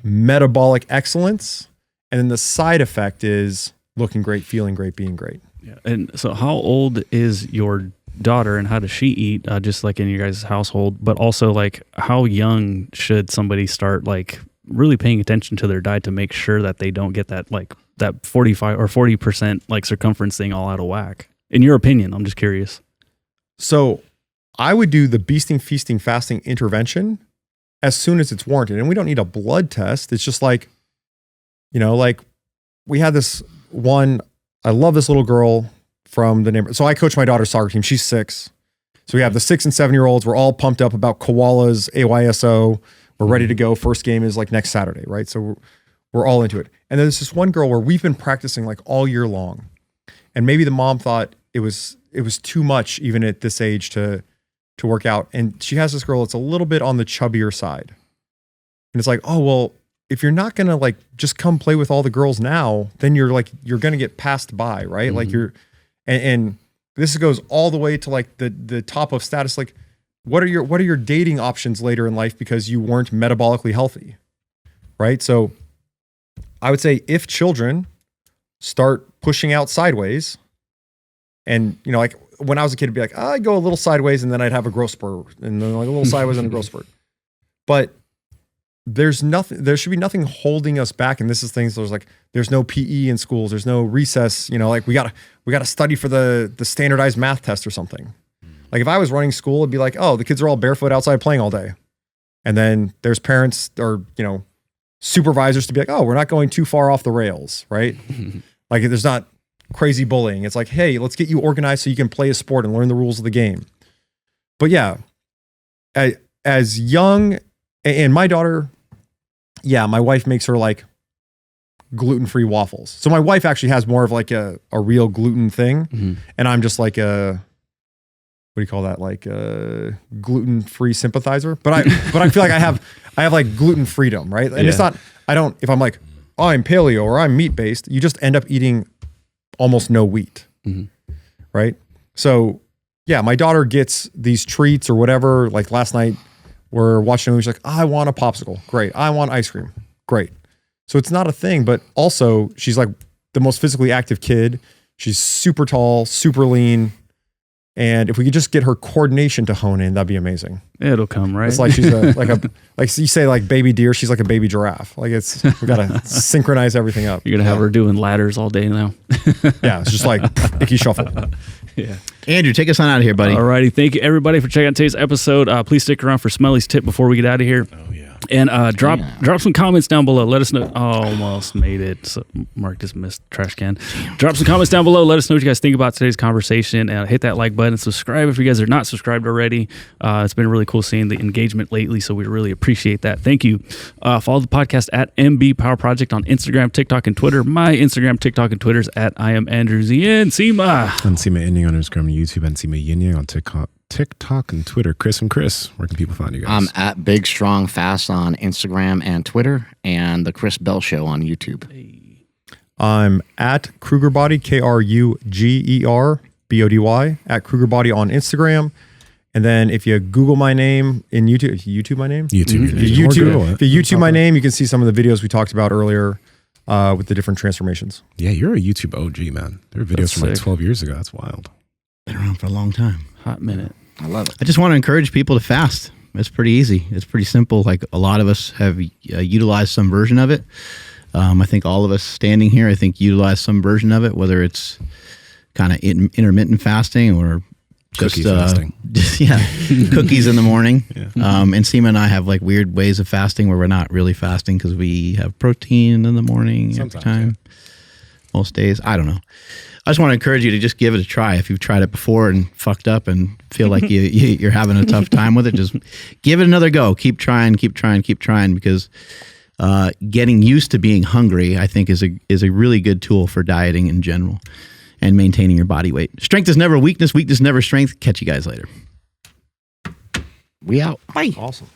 metabolic excellence. And then the side effect is looking great, feeling great, being great. Yeah. And so how old is your daughter and how does she eat, just like in your guys' household, but also like how young should somebody start like really paying attention to their diet to make sure that they don't get that like that 45 or 40% like circumference thing all out of whack? In your opinion, I'm just curious. So I would do the beasting, feasting, fasting intervention as soon as it's warranted. And we don't need a blood test. It's just like, like we had this one, I love this little girl from the neighborhood. So I coach my daughter's soccer team. She's 6. So we have the 6 and 7-year-olds. We're all pumped up about koalas, AYSO. We're ready to go. First game is like next Saturday, right? So we're all into it. And there's this one girl where we've been practicing like all year long. And maybe the mom thought it was too much even at this age to work out. And she has this girl that's a little bit on the chubbier side. And it's like, oh, well, if you're not going to like just come play with all the girls now, then you're going to get passed by, right? Mm-hmm. Like and this goes all the way to like the top of status. Like what are your dating options later in life because you weren't metabolically healthy, right? So I would say if children start pushing out sideways, and like when I was a kid, it'd be like, I'd go a little sideways and then I'd have a growth spurt, and then like a little sideways and a growth spurt. But there should be nothing holding us back. And this is things there's no PE in schools, there's no recess, like we gotta study for the standardized math test or something. Like if I was running school, it'd be like, oh, the kids are all barefoot outside playing all day. And then there's parents or, supervisors to be like, oh, we're not going too far off the rails, right? Like there's not crazy bullying. It's like, hey, let's get you organized so you can play a sport and learn the rules of the game. But yeah, as young, and my daughter, my wife makes her like gluten-free waffles. So my wife actually has more of like a real gluten thing. Mm-hmm. And I'm just like what do you call that? Like a gluten-free sympathizer. But I feel like I have like gluten freedom, right? And it's not, if I'm like, oh, I'm paleo or I'm meat-based, you just end up eating almost no wheat, right? So yeah, my daughter gets these treats or whatever. Like last night we're watching a movie, she's like, I want a popsicle. Great. I want ice cream. Great. So it's not a thing, but also she's like the most physically active kid. She's super tall, super lean. And if we could just get her coordination to hone in, that'd be amazing. It'll come, right? It's like she's like you say, like baby deer, she's like a baby giraffe. Like we gotta synchronize everything up. You're gonna have her doing ladders all day now. Yeah, it's just like icky shuffle. Yeah. Andrew, take us on out of here, buddy. All righty. Thank you, everybody, for checking out today's episode. Please stick around for Smelly's tip before we get out of here. Oh, yeah. And drop some comments down below. Let us know. Oh, almost made it. So Mark just missed trash can. Drop some comments down below. Let us know what you guys think about today's conversation. And hit that like button. Subscribe if you guys are not subscribed already. It's been really cool seeing the engagement lately, so we really appreciate that. Thank you. Follow the podcast at MB Power Project on Instagram, TikTok, and Twitter. My Instagram, TikTok, and Twitter is at I am Andrew Nsima. Nsima Inyang on Instagram and YouTube, Nsima Inyang on TikTok and Twitter. Chris and Chris, where can people find you guys? I'm at Big Strong Fast on Instagram and Twitter, and the Chris Bell Show on YouTube. I'm at Kruger Body, KRUGERBODY, at Kruger Body on Instagram. And then if you Google my name in YouTube, YouTube my name? YouTube. If you YouTube my name, you can see some of the videos we talked about earlier with the different transformations. Yeah, you're a YouTube OG, man. There are videos That's from like sick. 12 years ago. That's wild. Been around for a long time. Hot minute. I love it. I just want to encourage people to fast. It's pretty easy. It's pretty simple. Like a lot of us have utilized some version of it. I think all of us standing here, I think utilize some version of it, whether it's kind of intermittent fasting or just Cookie fasting. Cookies in the morning. Yeah. And Nsima and I have like weird ways of fasting where we're not really fasting because we have protein in the morning every time. Most days. I don't know. I just want to encourage you to just give it a try. If you've tried it before and fucked up and feel like you're having a tough time with it, just give it another go. Keep trying because getting used to being hungry, I think, is a really good tool for dieting in general and maintaining your body weight. Strength is never weakness. Weakness never strength. Catch you guys later. We out. Bye. Awesome.